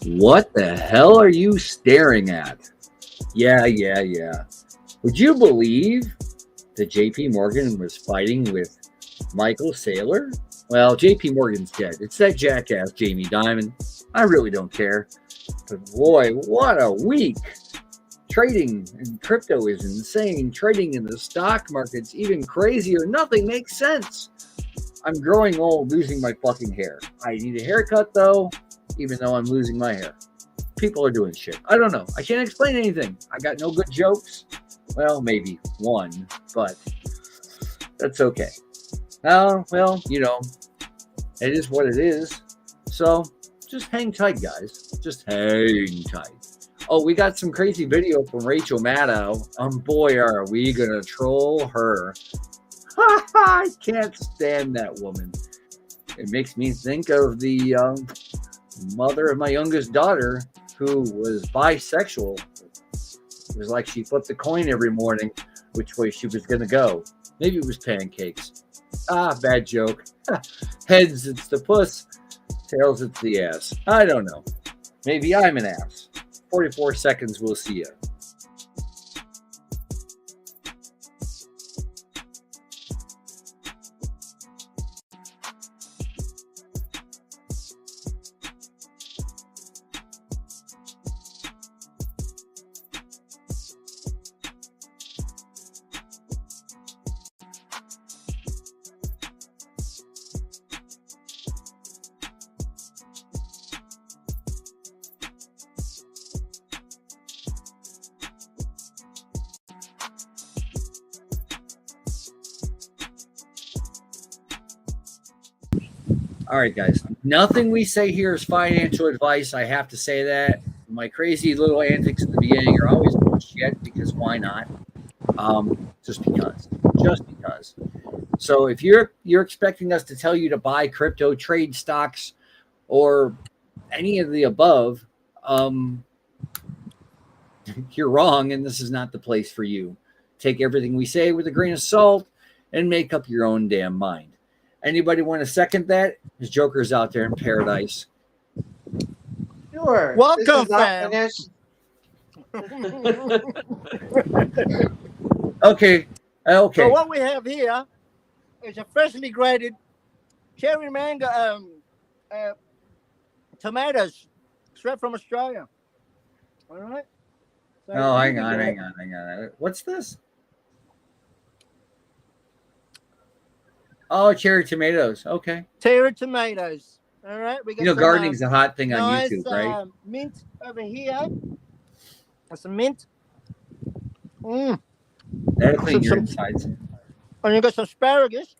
What the hell are you staring at? Yeah. Would you believe that JP Morgan was fighting with Michael Saylor? Well, JP Morgan's dead. It's that jackass Jamie Dimon. I really don't care. But boy, what a week. Trading in crypto is insane. Trading in the stock market's even crazier. Nothing makes sense. I'm growing old, losing my fucking hair. I need a haircut, though, even though I'm losing my hair. People are doing shit. I don't know. I can't explain anything. I got no good jokes. Well, maybe one, but that's okay. Well, you know, it is what it is. So just hang tight, guys. Just hang tight. Oh, we got some crazy video from Rachel Maddow. Boy, are we going to troll her. I can't stand that woman. It makes me think of the mother of my youngest daughter who was bisexual. It was like she flipped the coin every morning which way she was going to go. Maybe it was pancakes. Bad joke. Heads, it's the puss. Tails, it's the ass. I don't know. Maybe I'm an ass. 44 seconds, we'll see you. All right, guys. Nothing we say here is financial advice. I have to say that. My crazy little antics at the beginning are always bullshit because why not? Just because. So if you're expecting us to tell you to buy crypto, trade stocks, or any of the above, you're wrong, and this is not the place for you. Take everything we say with a grain of salt and make up your own damn mind. Anybody want to second that? His Joker's out there in paradise. Sure. Welcome, fam. Okay. So what we have here is a freshly grated cherry mango tomatoes straight from Australia. All right. So hang on. What's this? Oh, cherry tomatoes. Okay. Cherry tomatoes. All right. We got gardening's a hot thing on nice, YouTube, right? Mint over here. That's some mint. That'll clean your insides. And you got some asparagus.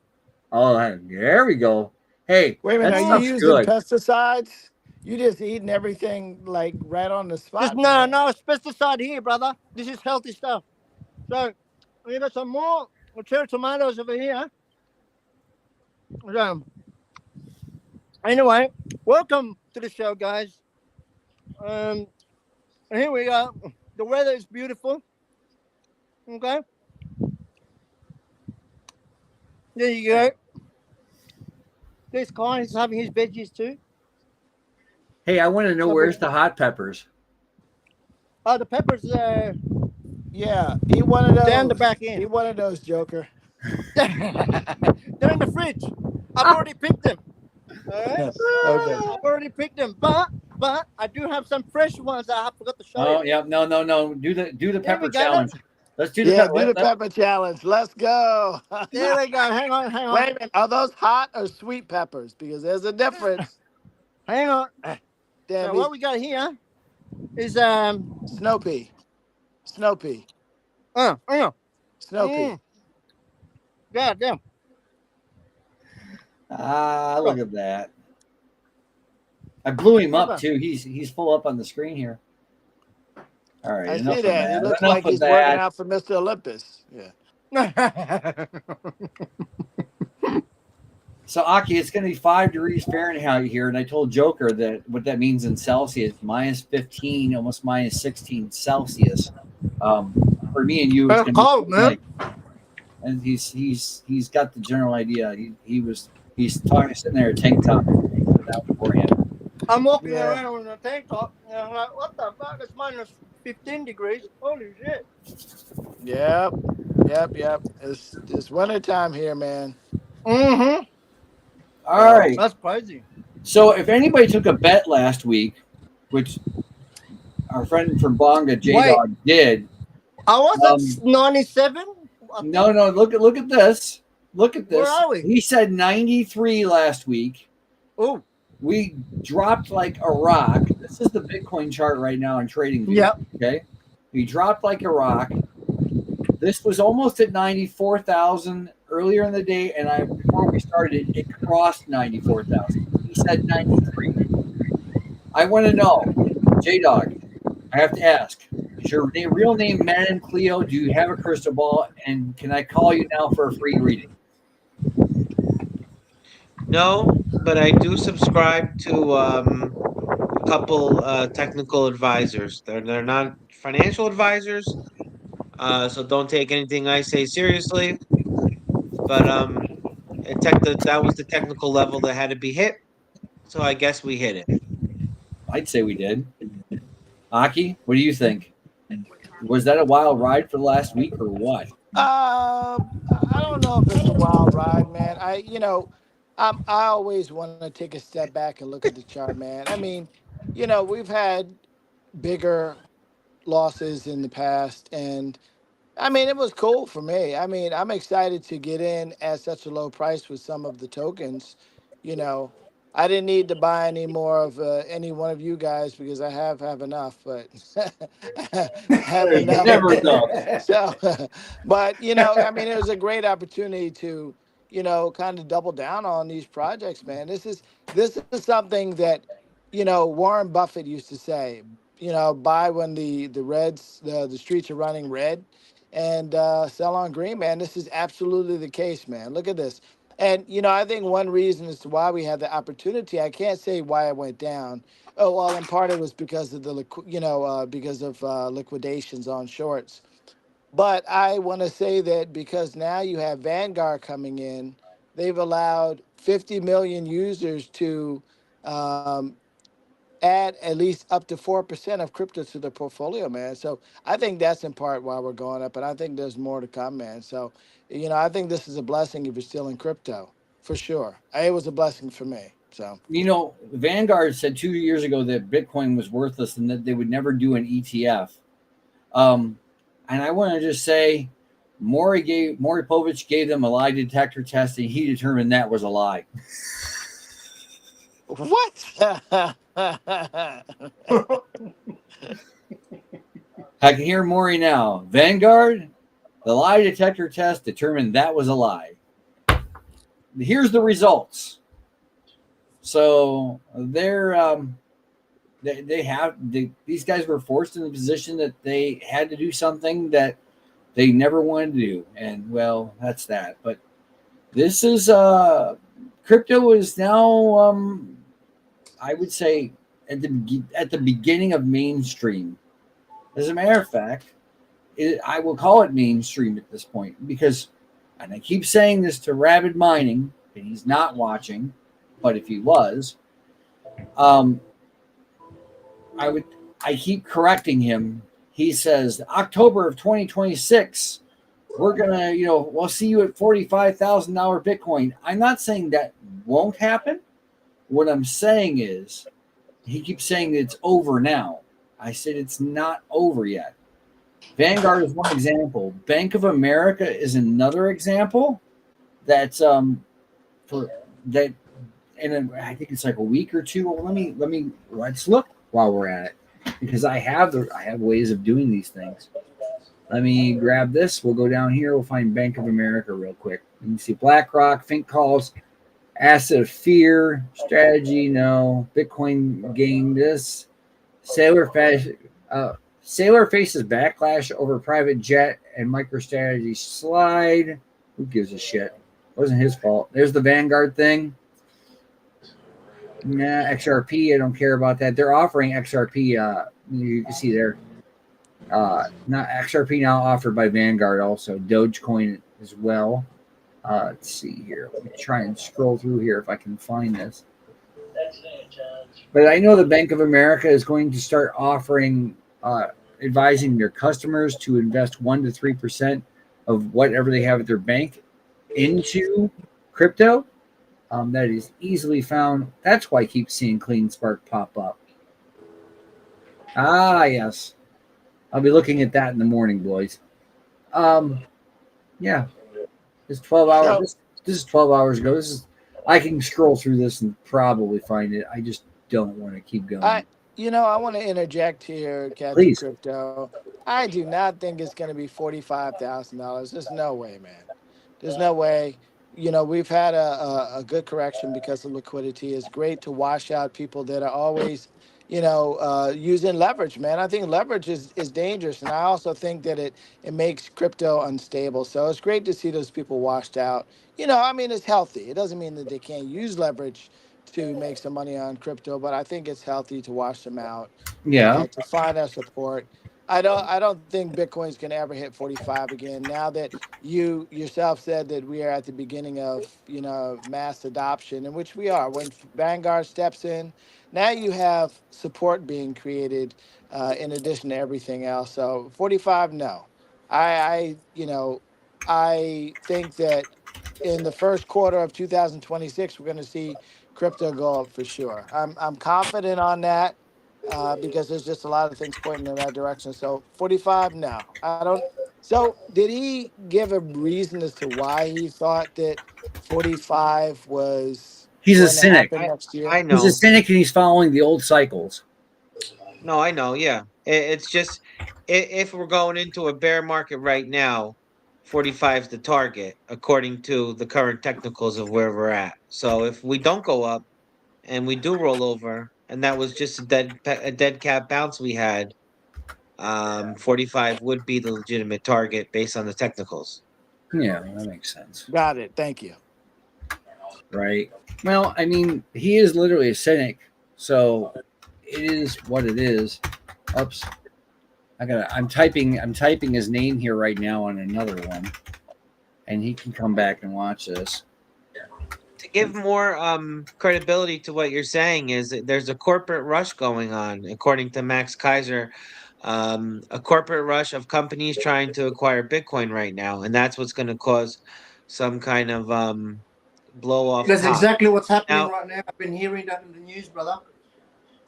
Oh, there we go. Hey, wait a minute. Are you using good. Pesticides? You just eating everything like right on the spot? No, it's pesticide here, brother. This is healthy stuff. So we got some more cherry tomatoes over here. Anyway, welcome to the show, guys. And here we go. The weather is beautiful. Okay. There you go. This guy is having his veggies too. Hey, I want to know where's the hot peppers? Oh, the peppers. Yeah, eat one of those. Down the back end. Eat one of those, Joker. They're in the fridge. I've already picked them. All right. Okay. I've already picked them, but I do have some fresh ones that I forgot to show you. Oh, yeah, no. Do the pepper challenge. Let's do the pepper challenge. Let's go. There we go. Hang on. Wait a minute. Are those hot or sweet peppers? Because there's a difference. Hang on. So what we got here is snow pea. Snow pea. Hang on. Snow pea. God damn. Look at that. I blew him up too. He's full up on the screen here. All right. I see that. It looks like he's working out for Mr. Olympus. Yeah. So, Aki, it's going to be 5 degrees Fahrenheit here, and I told Joker that what that means in Celsius, minus 15, almost minus 16 Celsius. For me and you, it's going to be cold, man. And he's got the general idea. He's sitting there a tank top without beforehand. I'm walking around in a tank top, and I'm like, what the fuck? It's minus 15 degrees. Holy shit. Yep. It's winter time here, man. Mm-hmm. All right. That's crazy. So if anybody took a bet last week, which our friend from Bonga, J-Dog, did. I was at 97. No. Look at this. Look at this. Where are we? He said 93 last week. Oh. We dropped like a rock. This is the Bitcoin chart right now in TradingView. Yep. Okay. We dropped like a rock. This was almost at 94,000 earlier in the day, and before we started, it crossed 94,000. He said 93. I want to know, J-Dog, I have to ask, is your real name Manon Cleo? Do you have a crystal ball? And can I call you now for a free reading? No, but I do subscribe to a couple technical advisors. They're not financial advisors, so don't take anything I say seriously. But that was the technical level that had to be hit, so I guess we hit it. I'd say we did. Aki, what do you think? Was that a wild ride for the last week or what? I don't know if it's a wild ride, man. I always want to take a step back and look at the chart, man. I mean, we've had bigger losses in the past, and I mean, it was cool for me. I mean, I'm excited to get in at such a low price with some of the tokens. You know, I didn't need to buy any more of any one of you guys because I have enough, but I have enough. Never enough. So, but I mean, it was a great opportunity to, kind of double down on these projects, man. This is something that, Warren Buffett used to say. Buy when the reds the streets are running red, and sell on green, man. This is absolutely the case, man. Look at this. And, I think one reason as to why we had the opportunity, I can't say why it went down. Oh, well, in part it was because of liquidations on shorts. But I want to say that because now you have Vanguard coming in, they've allowed 50 million users to add at least up to 4% of crypto to their portfolio, man. So I think that's in part why we're going up, and I think there's more to come, man. So, I think this is a blessing if you're still in crypto, for sure. It was a blessing for me. So, Vanguard said 2 years ago that Bitcoin was worthless and that they would never do an ETF. And I want to just say, Maury Povich gave them a lie detector test, and he determined that was a lie. What? I can hear Maury now. Vanguard, the lie detector test determined that was a lie. Here's the results. So these guys were forced in the position that they had to do something that they never wanted to do, and well, that's that. But this is crypto is now I would say at the beginning of mainstream. As a matter of fact, I will call it mainstream at this point because, and I keep saying this to Rabid Mining, and he's not watching, but if he was, I keep correcting him. He says October of 2026, we're gonna, we'll see you at $45,000 Bitcoin. I'm not saying that won't happen. What I'm saying is, he keeps saying it's over now. I said it's not over yet. Vanguard is one example. Bank of America is another example. That's for that, and I think it's like a week or two. Well, let's look while we're at it because I have ways of doing these things. Let me grab this. We'll go down here. We'll find Bank of America real quick. You can see BlackRock, Think Calls. Asset of Fear, Strategy, no. Bitcoin gained this. Sailor faces backlash over private jet and MicroStrategy slide. Who gives a shit? Wasn't his fault. There's the Vanguard thing. Nah, XRP, I don't care about that. They're offering XRP. You can see there. Not XRP now offered by Vanguard also. Dogecoin as well. Let's see here. Let me try and scroll through here if I can find this. But I know the Bank of America is going to start offering, advising their customers to invest 1 to 3% of whatever they have at their bank into crypto. That is easily found. That's why I keep seeing Clean Spark pop up. Ah, yes. I'll be looking at that in the morning, boys. Yeah, it's 12 hours. So This is 12 hours ago. This is I can scroll through this and probably find it. I just don't want to keep I, going. I want to interject here, Cats of Please. Crypto. I do not think it's going to be $45,000. There's no way, man. There's no way. We've had a good correction because of liquidity. It's great to wash out people that are always, using leverage, man. I think leverage is dangerous, and I also think that it makes crypto unstable. So it's great to see those people washed out. I mean, it's healthy. It doesn't mean that they can't use leverage to make some money on crypto, but I think it's healthy to wash them out, Yeah. to find our support. I don't think Bitcoin's going to ever hit 45 again. Now that you yourself said that we are at the beginning of mass adoption, in which we are. When Vanguard steps in, now you have support being created in addition to everything else. So 45, no. I think that in the first quarter of 2026, we're going to see crypto go up for sure. I'm confident on that because there's just a lot of things pointing in that direction. So 45, no, I don't. So did he give a reason as to why he thought that 45 was He's a going to cynic. happen next year? I He's a know. cynic and he's following the old cycles. No, I know. Yeah, it's just if we're going into a bear market right now, 45 is the target according to the current technicals of where we're at. So if we don't go up and we do roll over, and that was just a dead cat bounce we had, 45 would be the legitimate target based on the technicals. Yeah, that makes sense. Got it. Thank you. Right. Well, I mean, he is literally a cynic. So it is what it is. Oops. I'm typing his name here right now on another one. And he can come back and watch this. To give more credibility to what you're saying is that there's a corporate rush going on, according to Max Kaiser, a corporate rush of companies trying to acquire Bitcoin right now, and that's what's going to cause some kind of blow off That's top. exactly what's happening Now, right now. I've been hearing that in the news, brother.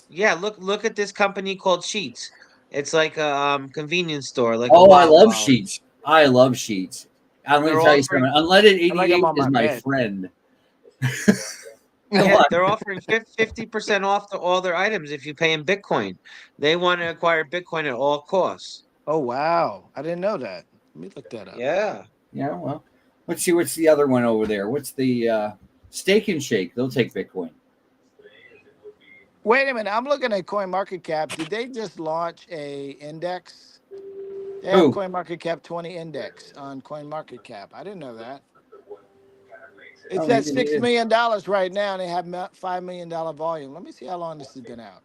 yeah, look at this company called Sheets. It's like a convenience store, like a Oh, I love Wawa. Sheets. I love Sheets. I'm going They're to tell you something. offering Unleaded I like him 88 on is my my bed. friend. Yeah, they're offering 50% off all their items if you pay in Bitcoin. They want to acquire Bitcoin at all costs. Oh, wow. I didn't know that. Let me look that up. Yeah. Yeah, well, let's see what's the other one over there. What's the Steak and Shake? They'll take Bitcoin. Wait a minute. I'm looking at CoinMarketCap. Did they just launch a index? They have Who? CoinMarketCap 20 index on CoinMarketCap. I didn't know that. It's Oh, at maybe they $6 did. million right now, and they have $5 million volume. Let me see how long this has been out.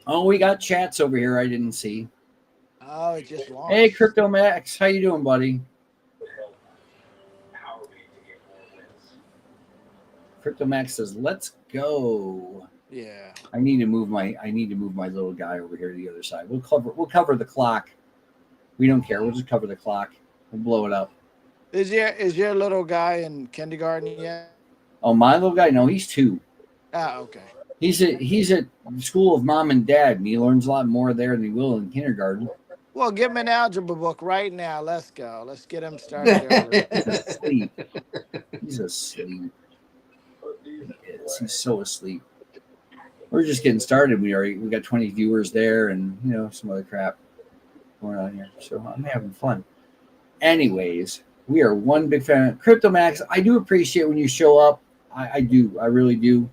Oh, we got chats over here I didn't see. Oh, it just Hey, launched. Crypto Max, how you doing, buddy? Crypto Max says, "Let's go." Yeah. I need to move my little guy over here to the other side. We'll cover the clock. We don't care. We'll just cover the clock. We'll blow it up. Is your little guy in kindergarten yet? Oh, my little guy? No, he's 2. Ah, okay. He's at school of mom and dad, and he learns a lot more there than he will in kindergarten. Well, give him an algebra book right now. Let's go. Let's get him started early. He's asleep. He's asleep. He's so asleep. We're just getting started. We got 20 viewers there, and some other crap going on here. So I'm having fun. Anyways, we are one big fan of Crypto Max. I do appreciate when you show up. I do. I really do.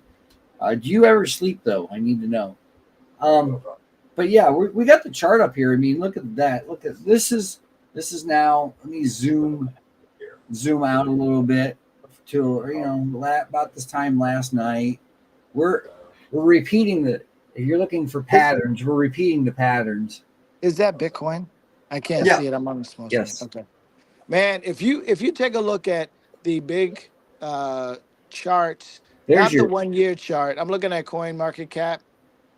Do you ever sleep though? I need to know. But yeah, we got the chart up here. I mean, look at that. Look at this is now. Let me zoom out a little bit to about this time last night. We're repeating the. If you're looking for patterns, we're repeating the patterns. Is that Bitcoin? I can't Yeah. see it. I'm on the small Yes. screen. Okay. Man, if you take a look at the big charts, There's not the your 1 year chart. I'm looking at Coin Market Cap.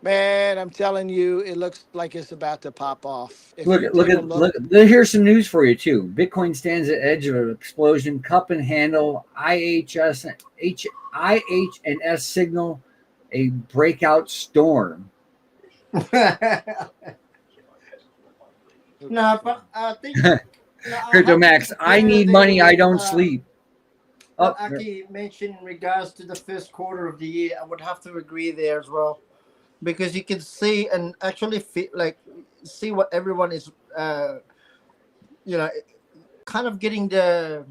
Man, I'm telling you, it looks like it's about to pop off. If look you at look take a at look, look. Here's some news for you too. Bitcoin stands at edge of an explosion. Cup and handle. IHNS signal a breakout storm. No, but I think no, I Crypto have to Max. I concur need there money. I with don't sleep. what Oh, Aki mentioned in regards to the first quarter of the year. I would have to agree there as well because you can see and actually feel like see what everyone is, you know, kind of getting the.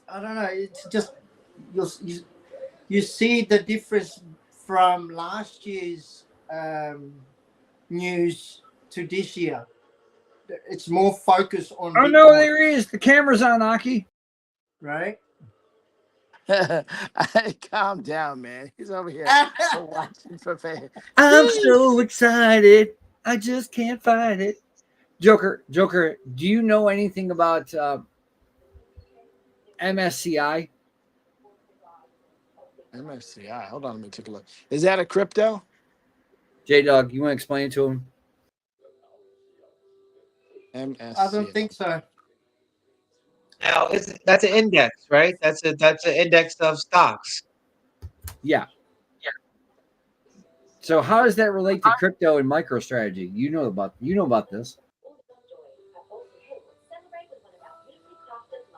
I don't know. It's just you you see the difference from last year's news to this year. It's more focused on oh no, Bitcoin, there he is. The camera's on, Aki. right? calm down, man. He's over here watching for fame. I'm so Sheesh. excited. I just can't fight it. Joker, do you know anything about MSCI? MSCI. Hold on, let me take a look. Is that a crypto? J Dog, you want to explain it to him? I don't MSCI. think so. Now, that's an index, right? That's an index of stocks. Yeah. So how does that relate to crypto and MicroStrategy? You know about this.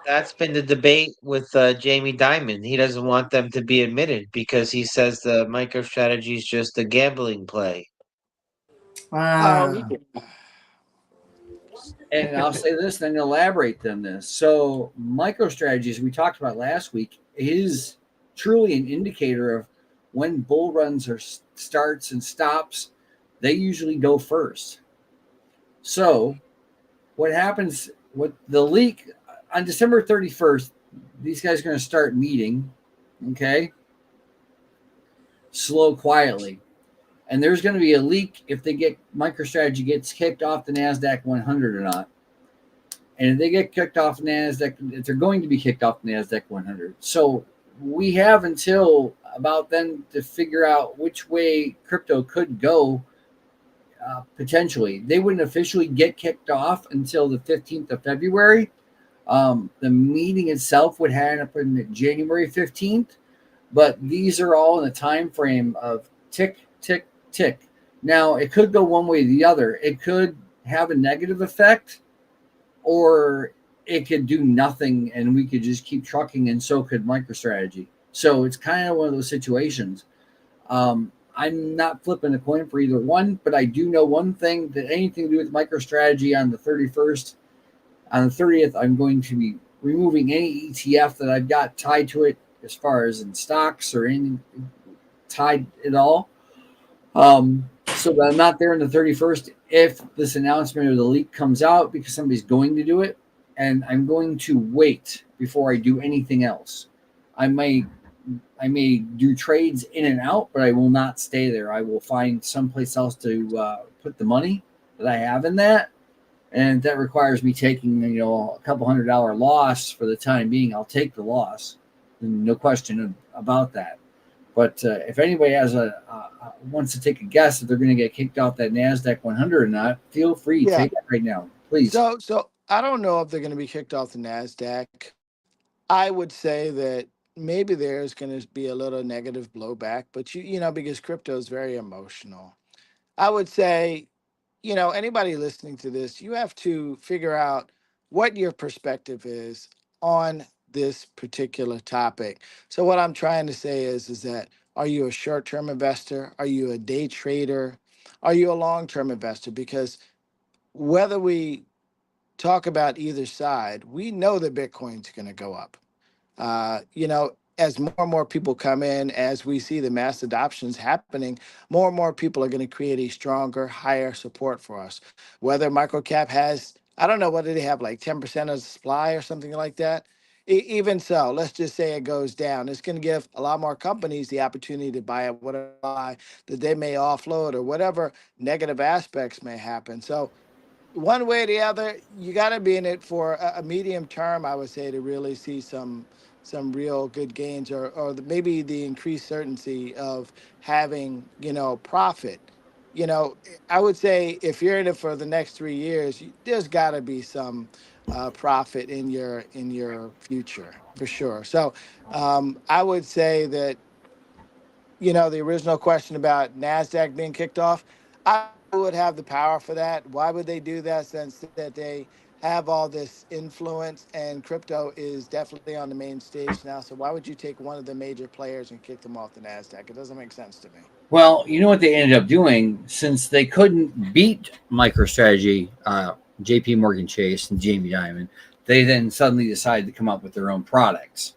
That's been the debate with Jamie Dimon. He doesn't want them to be admitted because he says the MicroStrategy is just a gambling play. Oh, Ah, And I'll say this, then elaborate on this. So MicroStrategy, as we talked about last week, is truly an indicator of when bull runs are starts and stops. They usually go first. So what happens with the leak on December 31st, these guys are going to start meeting, okay, slow, quietly. And there's going to be a leak if they get MicroStrategy gets kicked off the NASDAQ 100 or not. And if they get kicked off NASDAQ, if they're going to be kicked off NASDAQ 100. So we have until about then to figure out which way crypto could go. Potentially, they wouldn't officially get kicked off until the 15th of February. The meeting itself would happen January 15th, but these are all in the time frame of tick, tick, tick. Now, it could go one way or the other. It could have a negative effect, or it could do nothing and we could just keep trucking, and so could MicroStrategy. So it's kind of one of those situations. I'm not flipping a coin for either one, but I do know one thing, that anything to do with MicroStrategy on the 31st, on the 30th, I'm going to be removing any ETF that I've got tied to it, as far as in stocks or any tied at all. So that I'm not there on the 31st if this announcement or the leak comes out, because somebody's going to do it, and I'm going to wait before I do anything else. I may do trades in and out, but I will not stay there. I will find someplace else to put the money that I have in that, and if that requires me taking a couple $100 loss for the time being, I'll take the loss, no question about that. But if anybody has wants to take a guess if they're going to get kicked off that NASDAQ 100 or not, feel free. Yeah. Take it right now, please. So I don't know if they're going to be kicked off the Nasdaq. I would say that maybe there's going to be a little negative blowback, but because crypto is very emotional. I would say, anybody listening to this, you have to figure out what your perspective is on this particular topic. So what I'm trying to say is that, are you a short-term investor? Are you a day trader? Are you a long-term investor? Because whether we talk about either side, we know that Bitcoin's going to go up. As more and more people come in, as we see the mass adoptions happening, more and more people are going to create a stronger, higher support for us. Whether microcap has, I don't know, what do they have, like 10% of the supply or something like that? Even so, let's just say it goes down. It's going to give a lot more companies the opportunity to buy at whatever that they may offload, or whatever negative aspects may happen. So one way or the other, you got to be in it for a medium term, I would say, to really see some some real good gains, or maybe the increased certainty of having, profit. I would say if you're in it for the next 3 years, there's got to be some profit in your future for sure. So I would say that, the original question about NASDAQ being kicked off, I would have the power for that. Why would they do that since that they have all this influence and crypto is definitely on the main stage now? So why would you take one of the major players and kick them off the NASDAQ? It doesn't make sense to me. Well, you know what they ended up doing since they couldn't beat MicroStrategy, JP Morgan Chase, and Jamie Dimon, they then suddenly decided to come up with their own products.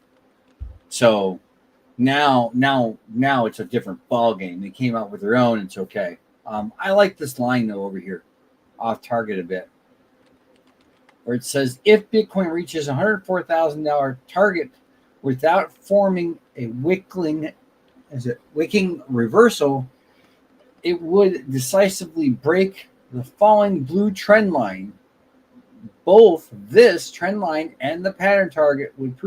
So now it's a different ball game. They came out with their own. It's okay. I like this line though over here, off target a bit, where it says if Bitcoin reaches $104,000 target without forming a wicking reversal, it would decisively break the falling blue trend line. Both this trend line and the pattern target would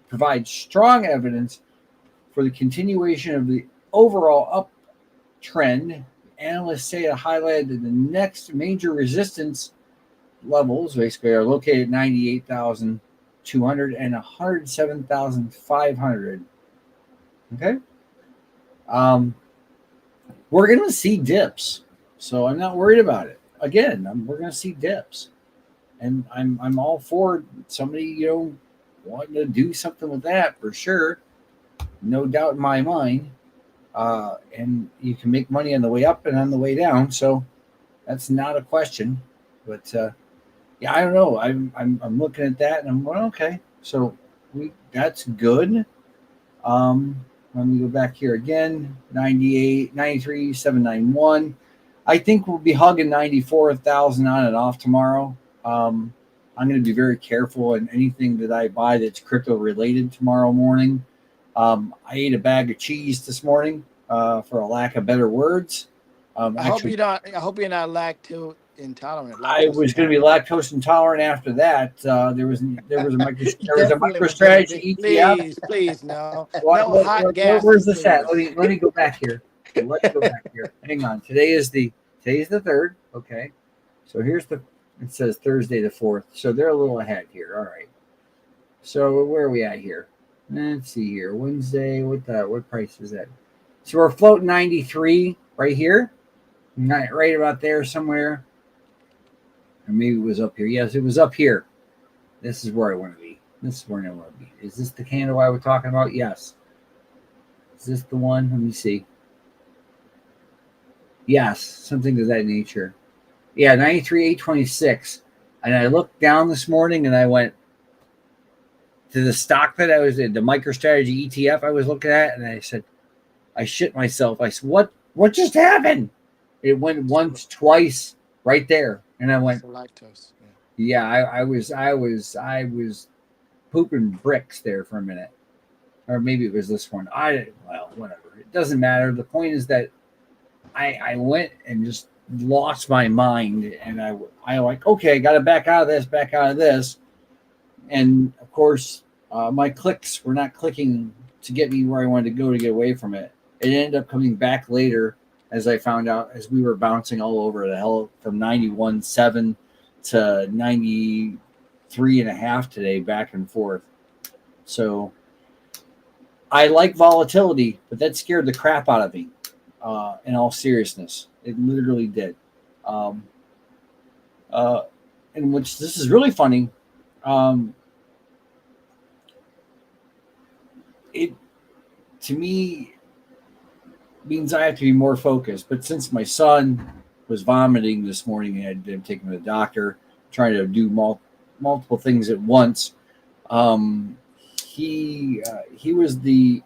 provide strong evidence for the continuation of the overall uptrend. Analysts say it highlighted that the next major resistance levels basically are located at 98,200 and 107,500. Okay. We're going to see dips, so I'm not worried about it. Again, we're going to see dips, and I'm all for somebody wanting to do something with that for sure, no doubt in my mind. And you can make money on the way up and on the way down, so that's not a question. But yeah, I don't know. I'm looking at that and I'm going, okay, so that's good. Let me go back here again. 98, 93, 791. I think we'll be hugging 94,000 on and off tomorrow. I'm going to be very careful in anything that I buy that's crypto related tomorrow morning. I ate a bag of cheese this morning, for a lack of better words. I hope you're not lactose intolerant. I was going to be lactose intolerant after that. There was a MicroStrategy ETF. Please, no. Hot gas. Where's this at? Let me go back here. Let's go back here. Hang on. Today's the 3rd. Okay. So it says Thursday the 4th. So they're a little ahead here. All right. So where are we at here? Let's see here. Wednesday. What price is that? So we're floating 93 right here. Right about there somewhere. Or maybe it was up here. Yes, it was up here. This is where I want to be. Is this the candle I was talking about? Yes. Is this the one? Let me see. Yes, something of that nature. Yeah, 93,826. And I looked down this morning and I went to the stock that I was in, the MicroStrategy ETF I was looking at, and I said, I shit myself. I said, what just happened? It went once, twice, right there. And I went, lactose. Yeah, I was pooping bricks there for a minute, or maybe it was this one. Well, whatever. It doesn't matter. The point is that I went and just lost my mind, and I like, okay, I got to back out of this, and of course, my clicks were not clicking to get me where I wanted to go to get away from it. It ended up coming back later, as I found out, as we were bouncing all over the hell from 91.7 to 93.5 today, back and forth. So I like volatility, but that scared the crap out of me. In all seriousness, it literally did. And which this is really funny. It to me means I have to be more focused. But since my son was vomiting this morning and I had to take him to the doctor, trying to do multiple things at once, he was the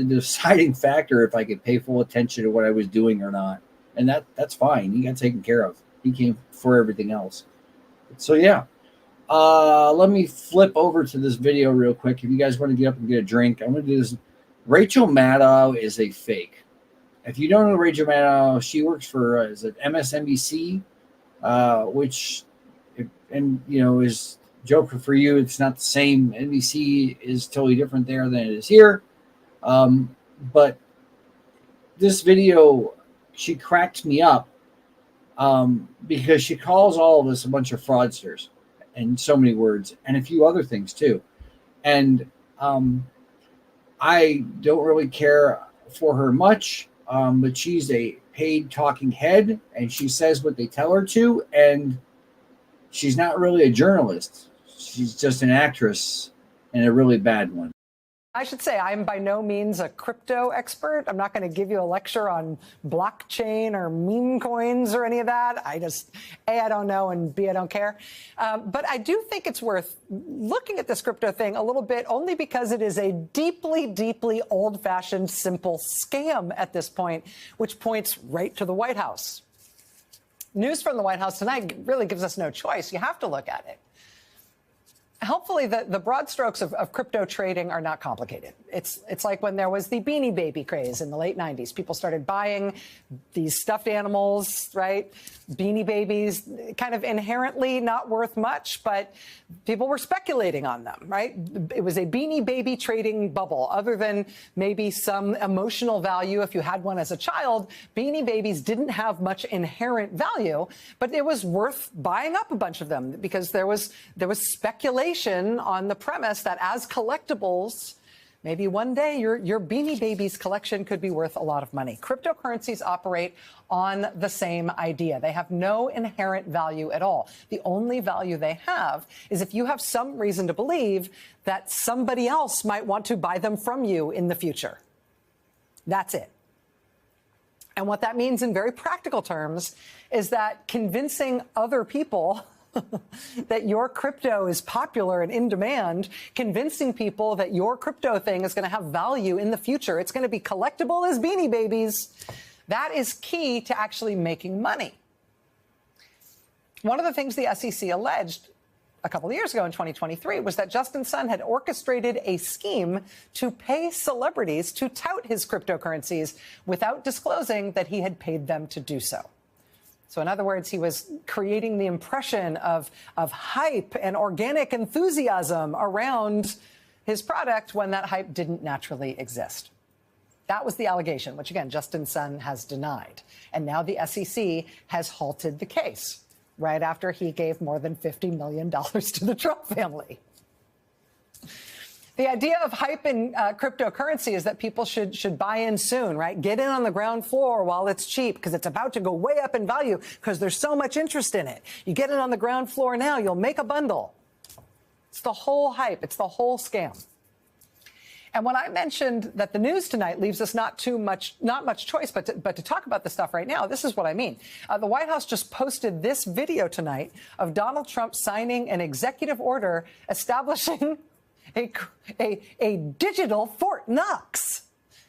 deciding factor if I could pay full attention to what I was doing or not, and that's fine. He got taken care of. He came for everything else. So yeah. Let me flip over to this video real quick. If you guys want to get up and get a drink, I'm going to do this. Rachel Maddow is a fake. If you don't know Rachel Maddow, she works for is it MSNBC, which is Joker for you, it's not the same. NBC is totally different there than it is here. But this video, she cracked me up because she calls all of us a bunch of fraudsters in so many words, and a few other things too. And I don't really care for her much, but she's a paid talking head, and she says what they tell her to, and she's not really a journalist. She's just an actress, and a really bad one. I should say I'm by no means a crypto expert. I'm not going to give you a lecture on blockchain or meme coins or any of that. I just, A, I don't know, and B, I don't care. But I do think it's worth looking at this crypto thing a little bit, only because it is a deeply, deeply old-fashioned, simple scam at this point, which points right to the White House. News from the White House tonight really gives us no choice. You have to look at it. Hopefully, the broad strokes of crypto trading are not complicated. It's like when there was the Beanie Baby craze in the late 90s. People started buying these stuffed animals, right? Beanie Babies, kind of inherently not worth much, but people were speculating on them, right? It was a Beanie Baby trading bubble. Other than maybe some emotional value if you had one as a child, Beanie Babies didn't have much inherent value, but it was worth buying up a bunch of them because there was speculation on the premise that as collectibles, maybe one day your Beanie Babies collection could be worth a lot of money. Cryptocurrencies operate on the same idea. They have no inherent value at all. The only value they have is if you have some reason to believe that somebody else might want to buy them from you in the future. That's it. And what that means in very practical terms is that convincing other people that your crypto is popular and in demand, convincing people that your crypto thing is going to have value in the future, it's going to be collectible as Beanie Babies, that is key to actually making money. One of the things the SEC alleged a couple of years ago in 2023 was that Justin Sun had orchestrated a scheme to pay celebrities to tout his cryptocurrencies without disclosing that he had paid them to do so. So in other words, he was creating the impression of hype and organic enthusiasm around his product when that hype didn't naturally exist. That was the allegation, which, again, Justin Sun has denied. And now the SEC has halted the case right after he gave more than $50 million to the Trump family. The idea of hype in cryptocurrency is that people should buy in soon, right? Get in on the ground floor while it's cheap because it's about to go way up in value because there's so much interest in it. You get in on the ground floor now, you'll make a bundle. It's the whole hype. It's the whole scam. And when I mentioned that the news tonight leaves us not much choice but to talk about this stuff right now, this is what I mean. The White House just posted this video tonight of Donald Trump signing an executive order establishing a digital Fort Knox,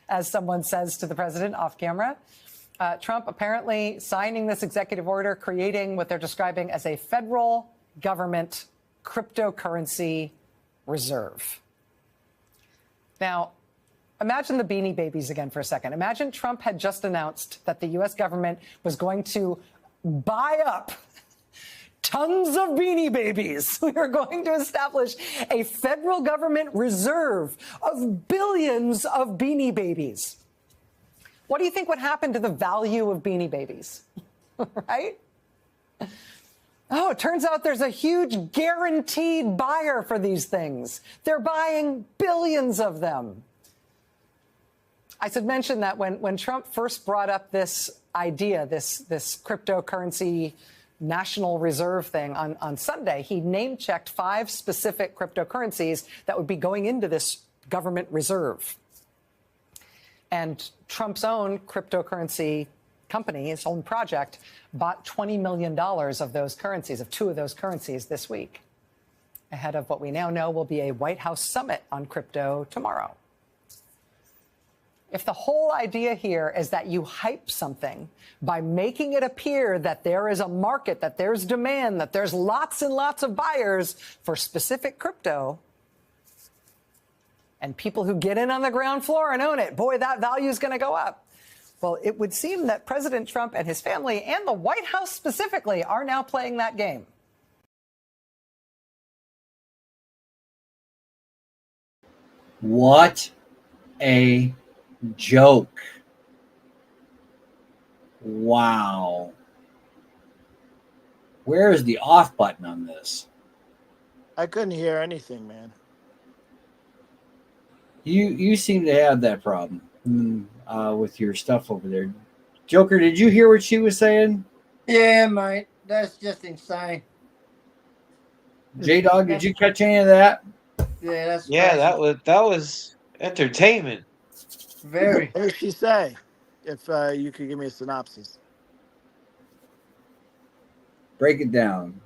as someone says to the president off camera. Trump apparently signing this executive order, creating what they're describing as a federal government cryptocurrency reserve. Now, imagine the Beanie Babies again for a second. Imagine Trump had just announced that the U.S. government was going to buy up tons of Beanie Babies. We are going to establish a federal government reserve of billions of Beanie Babies. What do you think would happen to the value of Beanie Babies? Right? Oh, it turns out there's a huge guaranteed buyer for these things. They're buying billions of them. I should mention that when Trump first brought up this idea, this cryptocurrency national reserve thing on Sunday, he name-checked 5 specific cryptocurrencies that would be going into this government reserve. And Trump's own cryptocurrency company, his own project, bought $20 million of those currencies, of 2 of those currencies this week, ahead of what we now know will be a White House summit on crypto tomorrow. If the whole idea here is that you hype something by making it appear that there is a market, that there's demand, that there's lots and lots of buyers for specific crypto, and people who get in on the ground floor and own it, boy, that value is going to go up. Well, it would seem that President Trump and his family and the White House specifically are now playing that game. What a joke. Wow. Where is the off button on this? I couldn't hear anything, man. You seem to have that problem with your stuff over there. Joker, did you hear what she was saying? Yeah, mate, that's just insane. J Dog, did That's, you catch any of that? yeah, that's Yeah, crazy. that was entertainment. Very. What did she say? If you could give me a synopsis. Break it down.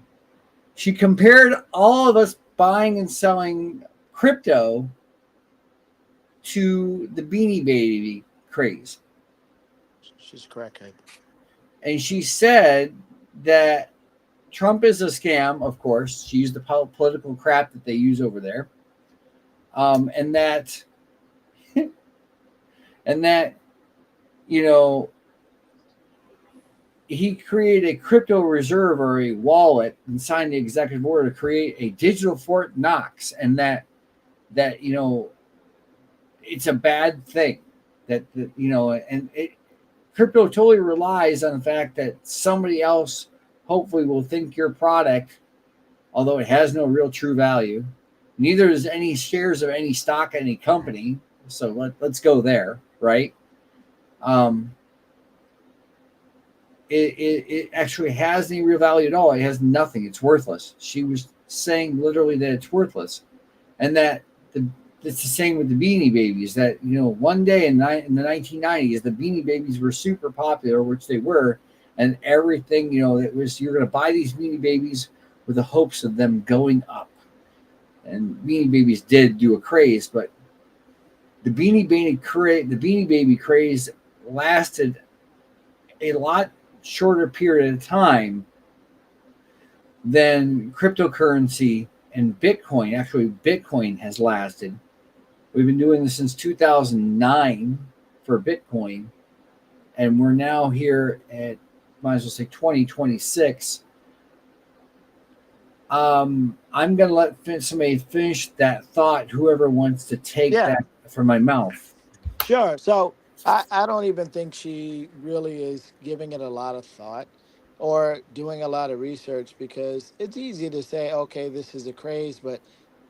She compared all of us buying and selling crypto to the Beanie Baby craze. She's a crackhead. And she said that Trump is a scam, of course. She used the political crap that they use over there. And that, and that, you know, he created a crypto reserve or a wallet and signed the executive order to create a digital Fort Knox, and that it's a bad thing that and crypto totally relies on the fact that somebody else hopefully will think your product, although it has no real true value. Neither does any shares of any stock in any company. So let's go there, right? Um, it actually has any real value at all. It has nothing. It's worthless. She was saying literally that it's worthless, and that it's the same with the Beanie Babies. That one day in the 1990s, the Beanie Babies were super popular, which they were, and everything it was you're going to buy these Beanie Babies with the hopes of them going up. And Beanie Babies did do a craze, but the Beanie Baby craze lasted a lot shorter period of time than cryptocurrency and Bitcoin. Actually, Bitcoin has lasted. We've been doing this since 2009 for Bitcoin, and we're now here at, might as well say, 2026. I'm going to let somebody finish that thought, whoever wants to take Yeah, that from my mouth. sure. So I don't even think she really is giving it a lot of thought or doing a lot of research, because it's easy to say, okay, this is a craze, but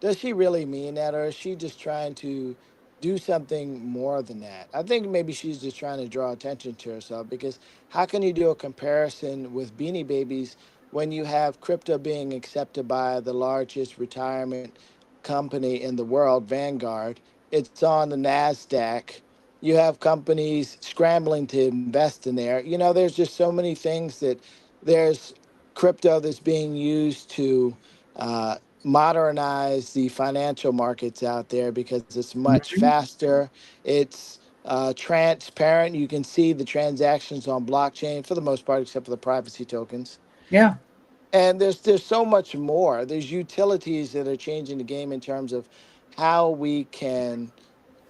does she really mean that, or is she just trying to do something more than that? I think maybe she's just trying to draw attention to herself, because how can you do a comparison with Beanie Babies when you have crypto being accepted by the largest retirement company in the world, Vanguard? It's on the NASDAQ. You have companies scrambling to invest in there. There's just so many things that there's crypto that's being used to modernize the financial markets out there, because it's much faster. It's transparent. You can see the transactions on blockchain for the most part, except for the privacy tokens. Yeah. And there's so much more. There's utilities that are changing the game in terms of how we can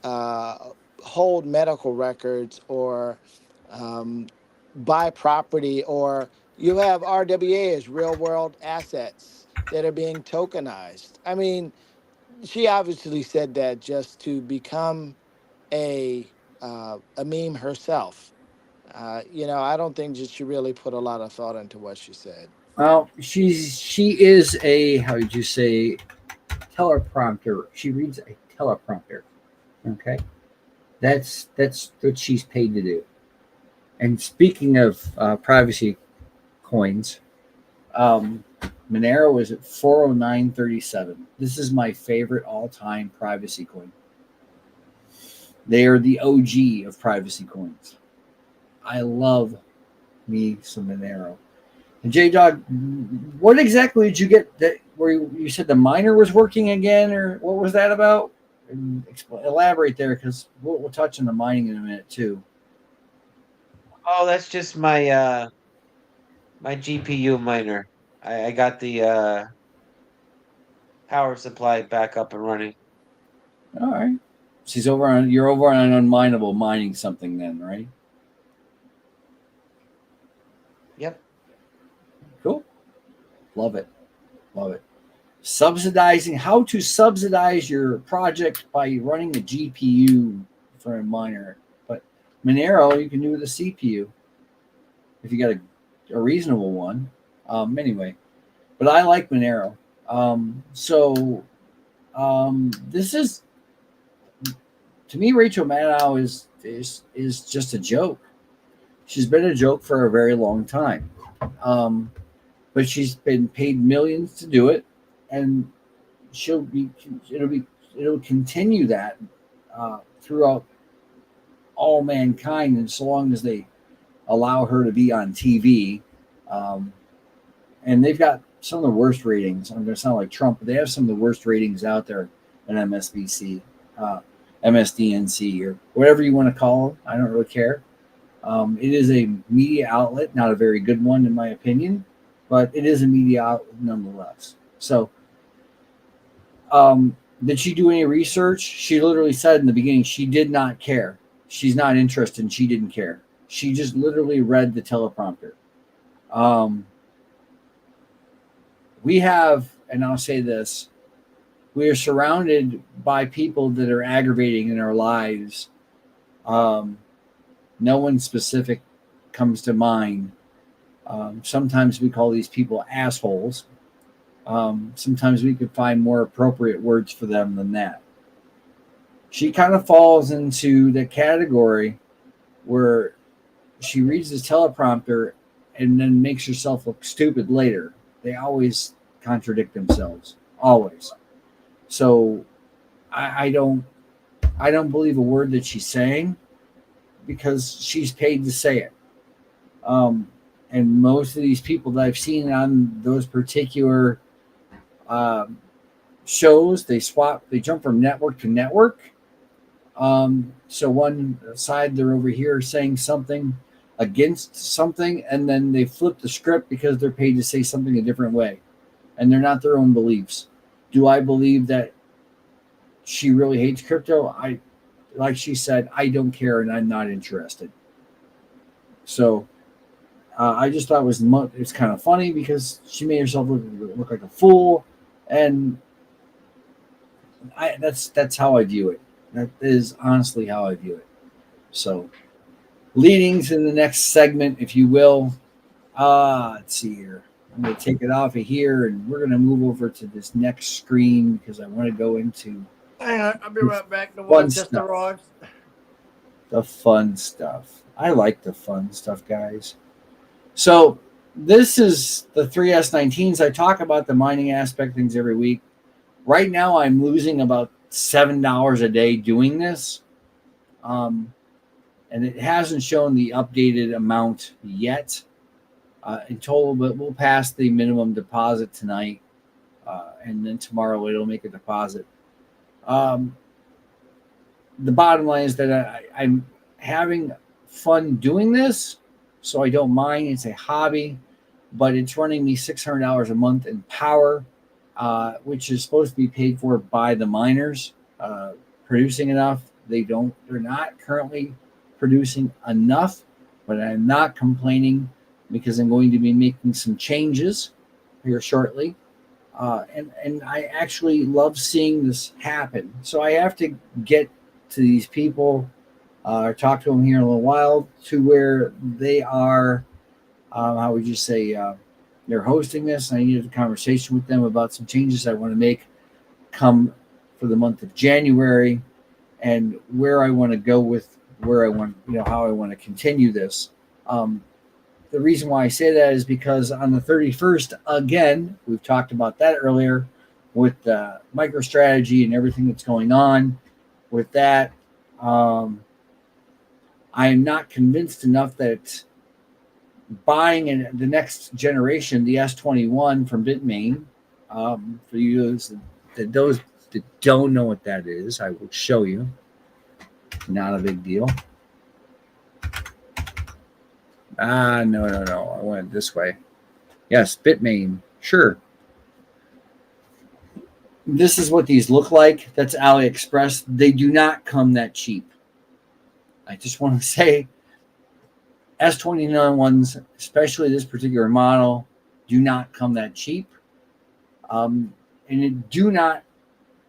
uh, hold medical records, or um, buy property, or you have RWAs, real world assets, that are being tokenized. I mean, she obviously said that just to become a meme herself. I don't think that she really put a lot of thought into what she said. Well, she is a, how would you say, teleprompter. She reads a teleprompter. Okay, that's what she's paid to do. And speaking of privacy coins, um, Monero is at 409.37. This is my favorite all-time privacy coin. They are the OG of privacy coins. I love me some Monero. And J Dog, what exactly did you get that where you said the miner was working again, or what was that about? And elaborate there, because we'll touch on the mining in a minute too. Oh, that's just my GPU miner. I got the power supply back up and running. All right. You're over on unminable mining something then, right? Yep. Cool. Love it. Love it. how to subsidize your project by running a GPU for a miner. But Monero, you can do with a CPU if you got a reasonable one. Anyway, but I like Monero. This is, to me, Rachel Maddow is just a joke. She's been a joke for a very long time. But she's been paid millions to do it, and it'll continue that throughout all mankind, and so long as they allow her to be on TV. And they've got some of the worst ratings. I'm going to sound like Trump, but they have some of the worst ratings out there in MSNBC, MSDNC, or whatever you want to call it. I don't really care. It is a media outlet, not a very good one in my opinion, but it is a media outlet nonetheless. So, did she do any research? She literally said in the beginning she did not care. She's not interested, and she didn't care. She just literally read the teleprompter. We have, and I'll say this, we are surrounded by people that are aggravating in our lives. No one specific comes to mind. Sometimes we call these people assholes. Sometimes we could find more appropriate words for them than that. She kind of falls into the category where she reads this teleprompter and then makes herself look stupid later. They always contradict themselves, always. So I don't believe a word that she's saying, because she's paid to say it. And most of these people that I've seen on those particular shows, they jump from network to network. So one side, they're over here saying something against something, and then they flip the script because they're paid to say something a different way, and they're not their own beliefs. Do I believe that she really hates crypto? Like she said, I don't care, and I'm not interested. So I just thought it was kind of funny, because she made herself look like a fool, and that's how I view it. That is honestly how I view it. So, leadings in the next segment, if you will. Let's see here. I'm going to take it off of here, and we're going to move over to this next screen, because I want to go into Hang on, I'll be right back. The one just arrived. The fun stuff. I like the fun stuff, guys. So this is the 3S19s. I talk about the mining aspect things every week. Right now, I'm losing about $7 a day doing this. And it hasn't shown the updated amount yet in total, but we'll pass the minimum deposit tonight. And then tomorrow it'll make a deposit. The bottom line is that I'm having fun doing this, so I don't mind. It's a hobby, but it's running me $600 a month in power, which is supposed to be paid for by the miners producing enough. They're not currently producing enough, but I'm not complaining, because I'm going to be making some changes here shortly. And I actually love seeing this happen. So I have to get to these people, or talk to them here in a little while, to where they are, how would you say, they're hosting this. And I needed a conversation with them about some changes I want to make come for the month of January, and where I want to go with where I want, how I want to continue this. The reason why I say that is because on the 31st, again, we've talked about that earlier with MicroStrategy and everything that's going on with that. I am not convinced enough that buying the next generation, the S21 from Bitmain, for you those that don't know what that is, I will show you. Not a big deal. No. I went this way. Yes, Bitmain. Sure. This is what these look like. That's AliExpress. They do not come that cheap. I just want to say S29 ones, especially this particular model, do not come that cheap. And do not.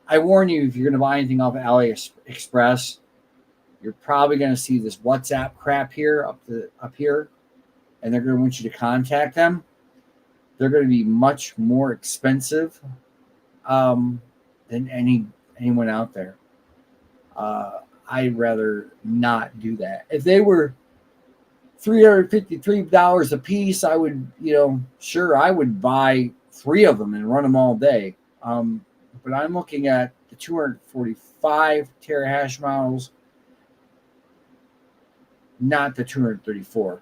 I warn you, if you're going to buy anything off AliExpress, you're probably going to see this WhatsApp crap here up here, and they're going to want you to contact them. They're going to be much more expensive than anyone out there. I'd rather not do that. If they were $353 a piece, I would, sure, I would buy 3 of them and run them all day. But I'm looking at the 245 terahash models, not the 234.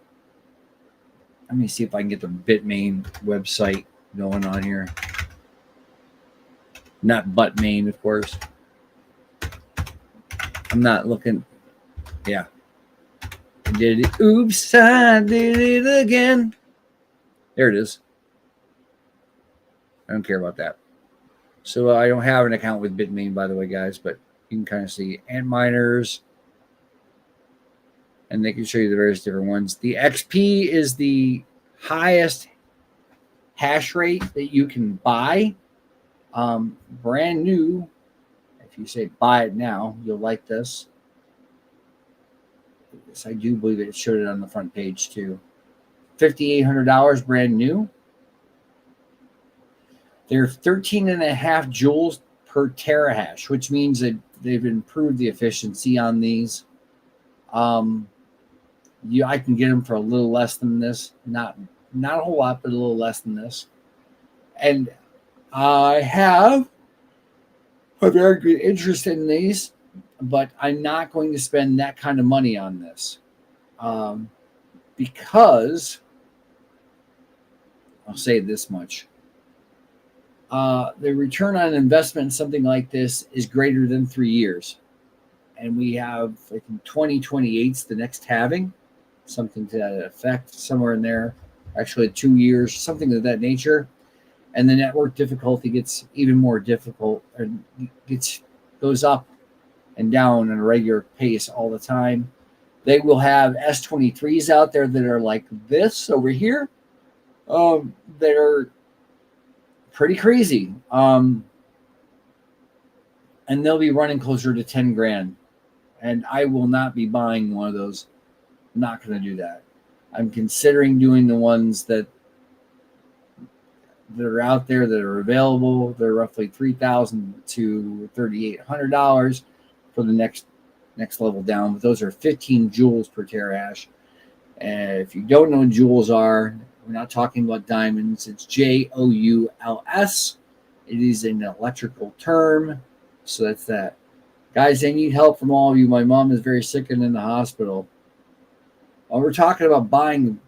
Let me see if I can get the Bitmain website going on here. Not Buttmain, of course. I'm not looking. Yeah. I did it. Oops, I did it again. There it is. I don't care about that. So I don't have an account with Bitmain, by the way, guys, but you can kind of see Antminers, and they can show you the various different ones. The XP is the highest hash rate that you can buy. Brand new. If you say buy it now, you'll like this. Yes, I do believe it showed it on the front page too. $5,800 brand new. They're 13.5 joules per terahash, which means that they've improved the efficiency on these. I can get them for a little less than this. Not a whole lot, but a little less than this. And I have a very good interest in these, but I'm not going to spend that kind of money on this because I'll say this much. The return on investment in something like this is greater than 3 years. And we have, I think, 2028's the next halving, something to that effect, somewhere in there. Actually, 2 years, something of that nature. And the network difficulty gets even more difficult and goes up and down on a regular pace all the time. They will have S23s out there that are like this over here, that are pretty crazy. And they'll be running closer to 10 grand. And I will not be buying one of those. I'm not going to do that. I'm considering doing the ones that are out there that are available. They're roughly $3,000 to $3,800 for the next level down. But those are 15 joules per terahash. And if you don't know what joules are, we're not talking about diamonds. It's Jouls. It is an electrical term. So that's that. Guys, I need help from all of you. My mom is very sick and in the hospital. Well, we're talking about buying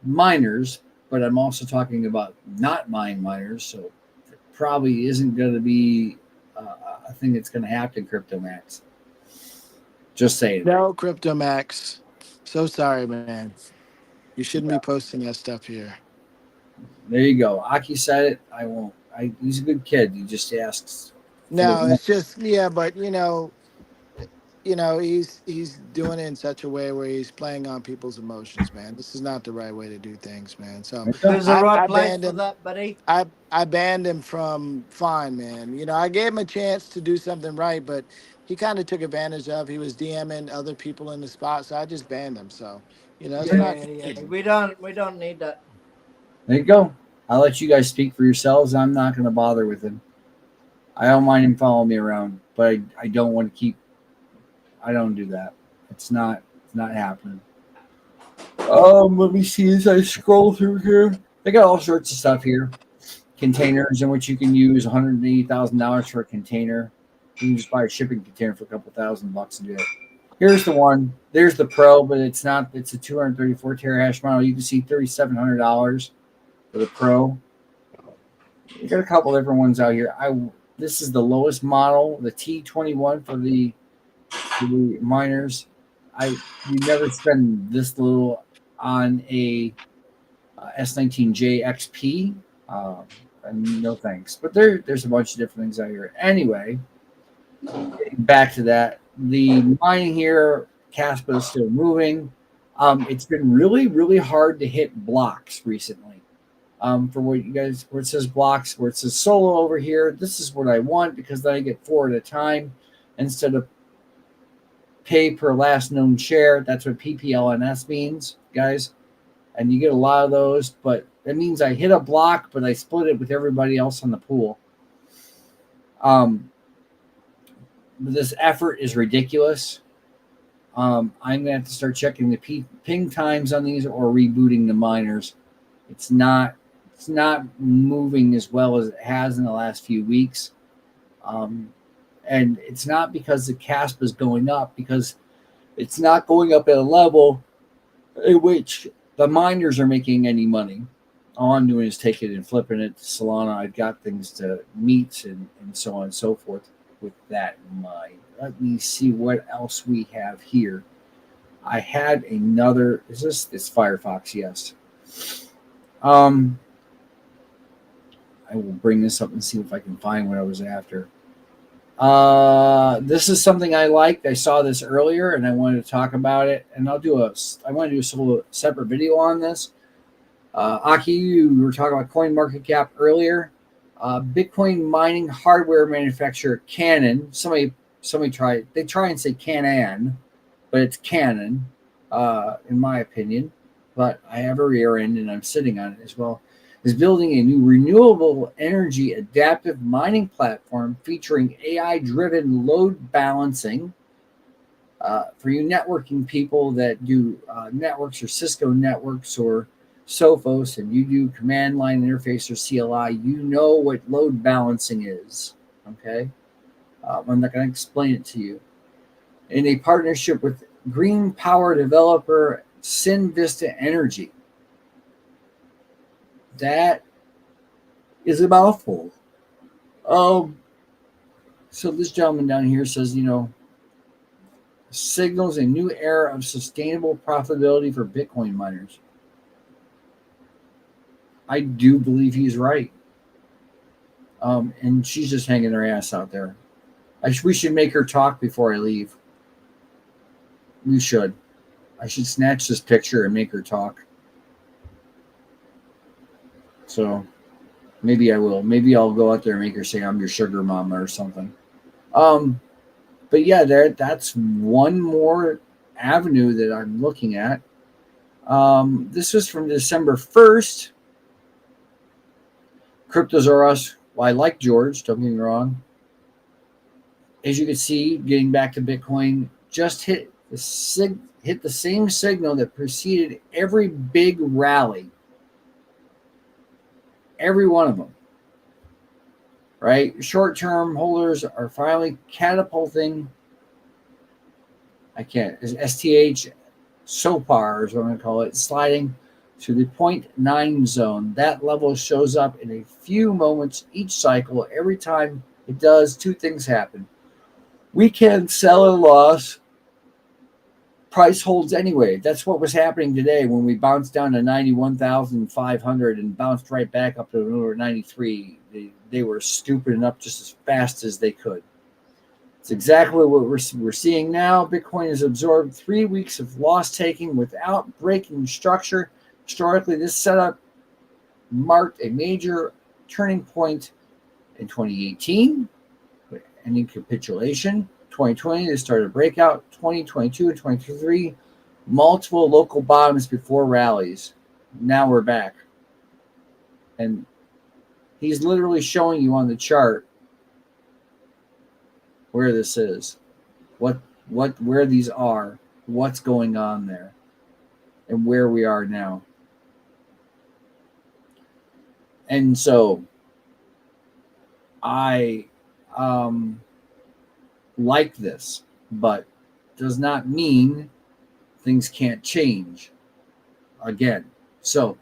miners, but I'm also talking about not buying miners. So it probably isn't going to be a thing that's going to happen, CryptoMax. Just saying. No, CryptoMax. So sorry, man. You shouldn't be posting that stuff here. There you go. Aki said it. I won't. He's a good kid. He just asks. No, it's just but he's doing it in such a way where he's playing on people's emotions, man. This is not the right way to do things, man. So There's a right I place banned for him. that, buddy. I banned him from Fine, man. I gave him a chance to do something right, but he kind of took advantage of. He was DMing other people in the spot, so I just banned him. So it's not. Yeah. We don't need that. There you go. I'll let you guys speak for yourselves. I'm not going to bother with him. I don't mind him following me around, but I don't want to keep. I don't do that. It's not happening. Let me see as I scroll through here. They got all sorts of stuff here. Containers in which you can use $180,000 for a container. You can just buy a shipping container for a couple $1,000 and do it. Here's the one. There's the Pro, but it's not. It's a 234 terahash model. You can see $3,700 for the Pro. You got a couple different ones out here. This is the lowest model, the T21 for the miners. You never spend this little on a S19J XP. No thanks. But there's a bunch of different things out here. Anyway, back to that. The mining here, Caspa is still moving. It's been really, really hard to hit blocks recently. For what you guys, where it says blocks, where it says solo over here, this is what I want because then I get 4 at a time instead of pay per last known share. That's what PPLNS means, guys. And you get a lot of those, but that means I hit a block, but I split it with everybody else on the pool. This effort is ridiculous. I'm gonna have to start checking the ping times on these or rebooting the miners. It's not moving as well as it has in the last few weeks. And it's not because the CASP is going up, because it's not going up at a level in which the miners are making any money. All I'm doing is taking it and flipping it to Solana. I've got things to meet and so on and so forth with that in mind. Let me see what else we have here. I had another. Is this Firefox? Yes. I will bring this up and see if I can find what I was after. This is something I liked. I saw this earlier and I wanted to talk about it. And I want to do a separate video on this. Aki, you were talking about CoinMarketCap earlier. Bitcoin mining hardware manufacturer Canon. Somebody try and say Canon, but it's Canon, in my opinion. But I have a rear end and I'm sitting on it as well. Is building a new renewable energy adaptive mining platform featuring AI-driven load balancing. For you networking people that do networks or Cisco networks or Sophos, and you do command line interface or CLI, you know what load balancing is. Okay, I'm not going to explain it to you. In a partnership with green power developer Sinvista Energy. That is a mouthful. So this gentleman down here says, signals a new era of sustainable profitability for Bitcoin miners. I do believe he's right. And she's just hanging her ass out there. We should make her talk before I leave. We should. I should snatch this picture and make her talk. So maybe I will. Maybe I'll go out there and make her say I'm your sugar mama or something. But yeah, that's one more avenue that I'm looking at. This was from December 1st. Cryptos are us. Well, I like George, don't get me wrong. As you can see, getting back to Bitcoin, just hit the same signal that preceded every big rally. Every one of them. Right? Short-term holders are finally catapulting. I can't. STH SOPAR is what I'm going to call it. Sliding to the 0.9 zone. That level shows up in a few moments each cycle. Every time it does, two things happen. We can sell or loss. Price holds anyway. That's what was happening today when we bounced down to 91,500 and bounced right back up to 93. They were scooping up just as fast as they could. It's exactly what we're seeing now. Bitcoin has absorbed 3 weeks of loss taking without breaking structure. Historically, this setup marked a major turning point in 2018, ending capitulation. 2020, they started a breakout. 2022 and 2023, multiple local bottoms before rallies. Now we're back. And he's literally showing you on the chart where this is, where these are, what's going on there, and where we are now. And so I like this, but does not mean things can't change again. So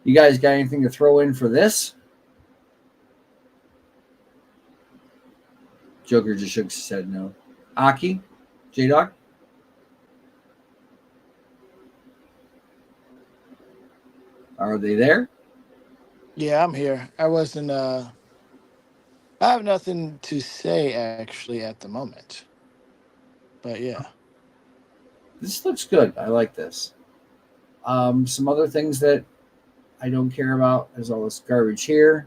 you guys got anything to throw in for this? Joker just shook his head no. Aki? J-Doc? Are they there? Yeah, I'm here. I wasn't. I have nothing to say actually at the moment. But yeah. This looks good. I like this. Some other things that I don't care about. There's all this garbage here.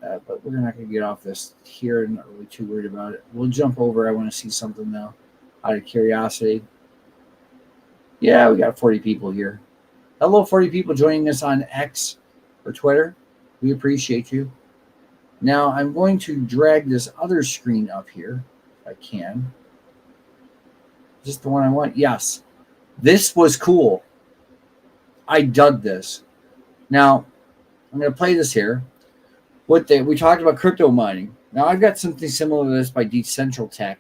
But we're not going to get off this here. I'm not really too worried about it. We'll jump over. I want to see something now out of curiosity. Yeah, we got 40 people here. Hello, 40 people joining us on X or Twitter. We appreciate you. Now, I'm going to drag this other screen up here if I can. Is this the one I want? Yes. This was cool. I dug this. Now, I'm going to play this here. We talked about crypto mining. Now, I've got something similar to this by Decentral Tech.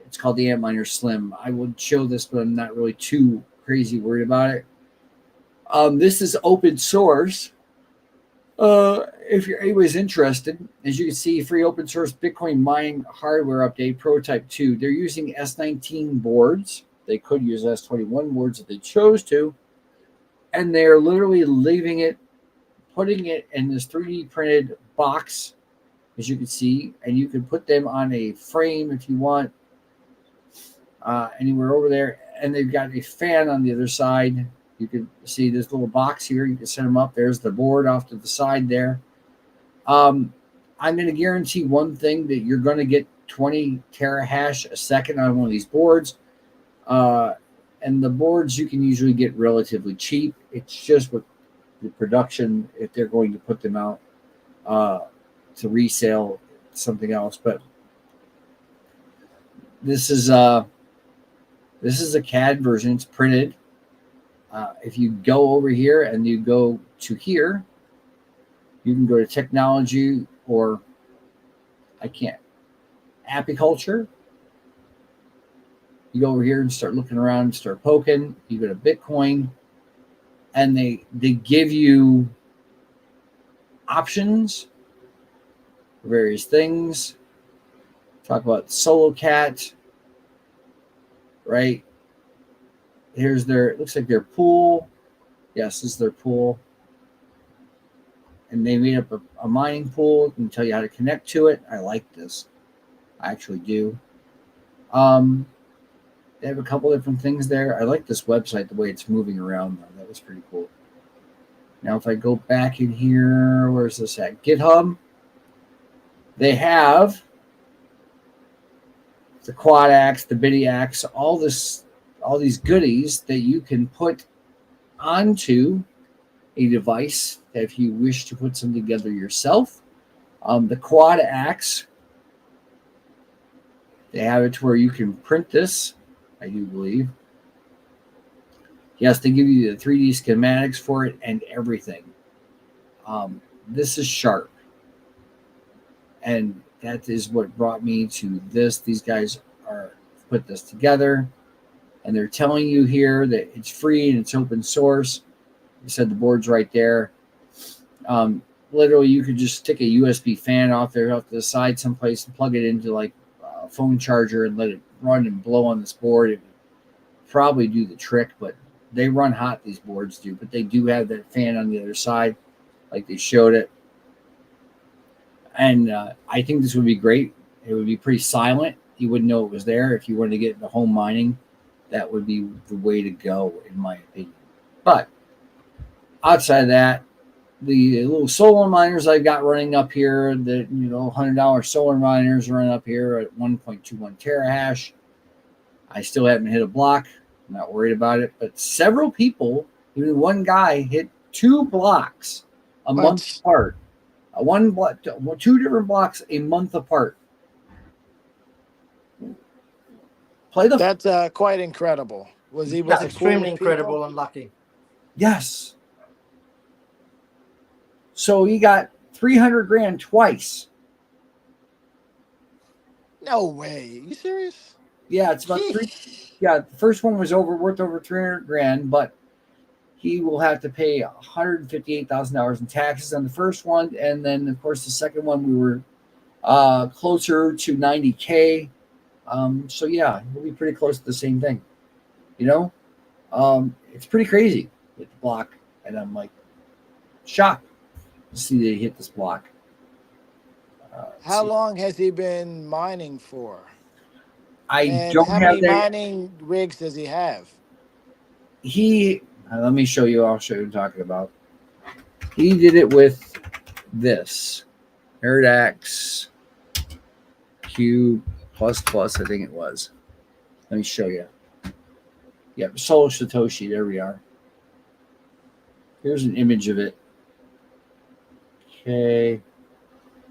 It's called the Antminer Slim. I would show this, but I'm not really too crazy worried about it. This is open source. If you're anybody's interested, as you can see, free open source Bitcoin mining hardware update prototype 2. They're using S19 boards. They could use S21 boards if they chose to. And they're literally leaving it, putting it in this 3D printed box, as you can see, and you can put them on a frame if you want, anywhere over there. And they've got a fan on the other side. You can see this little box here. You can set them up. There's the board off to the side there. I'm going to guarantee one thing, that you're going to get 20 terahash a second on one of these boards. And the boards you can usually get relatively cheap. It's just with the production, if they're going to put them out to resale something else. But this is a CAD version. It's printed. If you go over here and you go to here, you can go to technology, or apiculture. You go over here and start looking around and start poking. You go to Bitcoin, and they give you options for various things. Talk about Solo Cat, right? Here's it looks like their pool. Yes, this is their pool. And they made up a mining pool and tell you how to connect to it. I like this. I actually do. They have a couple different things there. I like this website, the way it's moving around. That was pretty cool. Now, if I go back in here, where's this at? GitHub. They have the Quad Axe, the Biddy Axe, all these goodies that you can put onto a device if you wish to put some together yourself. The Quad Axe, they have it to where you can print this, I do believe. Yes, they give you the 3D schematics for it and everything. This is sharp. And that is what brought me to this. These guys put this together. And they're telling you here that it's free and it's open source. You said the board's right there. Literally, you could just stick a USB fan off to the side someplace and plug it into like a phone charger and let it run and blow on this board. It would probably do the trick, but they run hot, these boards do. But they do have that fan on the other side, like they showed it. And I think this would be great. It would be pretty silent. You wouldn't know it was there. If you wanted to get into home mining, that would be the way to go, in my opinion. But outside of that, the little solar miners I've got running up here, the $100 solar miners running up here at 1.21 terahash. I still haven't hit a block. I'm not worried about it. But several people, even one guy, hit 2 blocks a month apart. Two different blocks a month apart. That's quite incredible. Was he That's with extremely incredible and lucky. Yes. So he got 300 grand twice. No way. You serious? Yeah, it's about three. Yeah, the first one was worth over 300 grand, but he will have to pay $158,000 in taxes on the first one, and then of course the second one we were closer to 90K. So yeah, we'll be pretty close to the same thing. It's pretty crazy with the block, and I'm like shocked to see that he hit this block. How long has he been mining for? I And don't how have many that. mining rigs does he have? He Let me show you. I'll show you what I'm talking about. He did it with this Nerdx Q plus plus, I think it was. Let me show you. Yep, Solo Satoshi. There we are. Here's an image of it. Okay.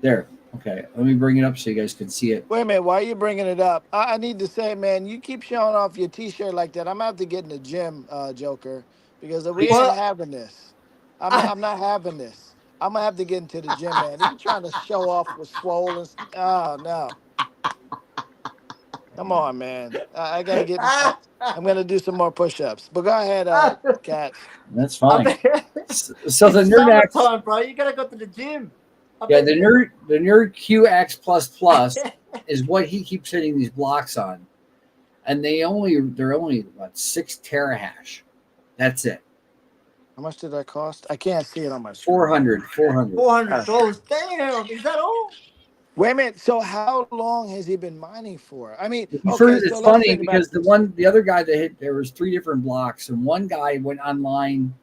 There. Okay. Let me bring it up so you guys can see it. Wait a minute, why are you bringing it up? I need to say, man, you keep showing off your T-shirt like that. I'm gonna have to get in the gym, Joker, because we ain't Well, having this. I'm not. I, I'm not having this. I'm gonna have to get into the gym, man. You trying to show off with swollen? Oh no, come on, man. I gotta get. I'm gonna do some more push-ups. But go ahead, Cats. That's I fine. mean, So the it's Nerdx, summertime, bro. You gotta go to the gym. I yeah, mean, the Nerd QX plus plus is what he keeps hitting these blocks on, and they're only what 6 terahash. That's it. How much did that cost? I can't see it on my screen. 400. $400. Damn, is that all? Wait a minute. So how long has he been mining for? I mean, okay. First, So it's let's funny think about because this. the other guy that hit, there was 3 different blocks, and one guy went online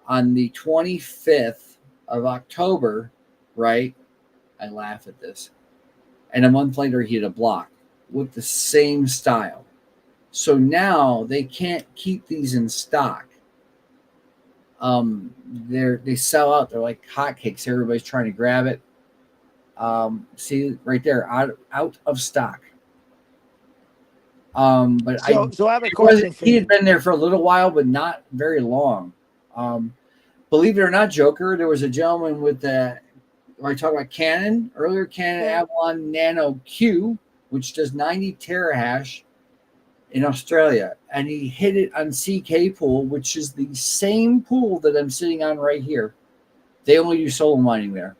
on the 25th of October, right? I laugh at this. And a month later, he hit a block with the same style. So now they can't keep these in stock. They sell out. They're like hotcakes. Everybody's trying to grab it. See right there, out of stock. But So I have a question for he had you. been there for a little while, but not very long. Believe it or not, Joker, there was a gentleman with the, I talked about Canon earlier, Canon Yeah. Avalon Nano Q, which does 90 terahash in Australia, and he hit it on CK Pool, which is the same pool that I'm sitting on right here. They only do solo mining there.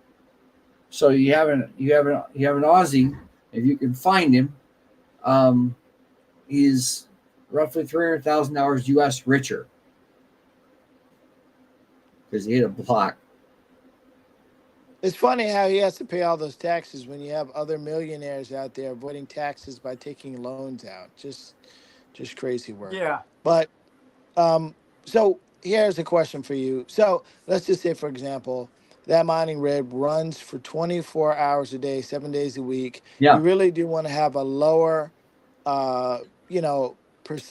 So you have an Aussie, if you can find him, he's roughly $300,000 US richer because he hit a block. It's funny how he has to pay all those taxes when you have other millionaires out there avoiding taxes by taking loans out. Just crazy work. Yeah. But so here's a question for you. So let's just say, for example, that mining rig runs for 24 hours a day, 7 days a week. Yeah. You really do want to have a lower, uh, you know,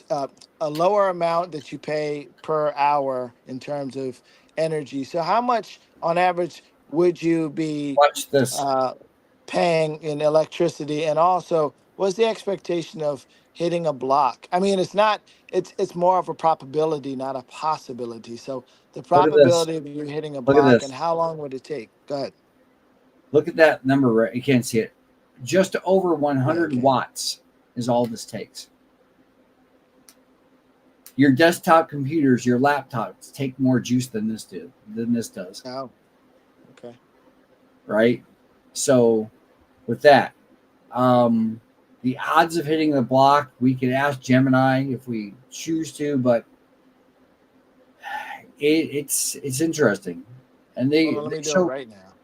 a lower amount that you pay per hour in terms of energy. So how much on average would you be Watch this. paying in electricity? And also, what's the expectation of hitting a block? I mean, it's more of a probability, not a possibility. So the Look at this. probability of you hitting a Look at block and this. how long would it take? Go ahead. Look at that number. Right, you can't see it. Just over 100 Yeah, okay. watts is all this takes. Your desktop computers, your laptops take more juice than this does. Oh, okay. Right? So with that, the odds of hitting the block, we could ask Gemini if we choose to, but it's interesting. And Hold on, let they me do it show, right now.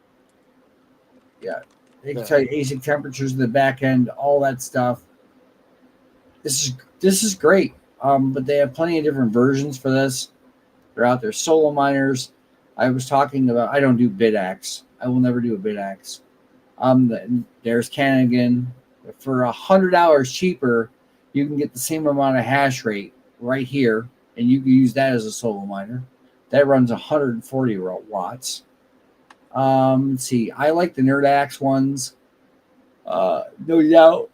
yeah, they can Yeah. tell you ASIC temperatures in the back end, all that stuff. This is great. But they have plenty of different versions for this. They're out there. Solo miners. I was talking about. I don't do BitAxe. I will never do a BitAxe. There's Canon. For $100 cheaper, you can get the same amount of hash rate right here, and you can use that as a solo miner. That runs 140 watts. Let's see. I like the Nerdx ones. No doubt.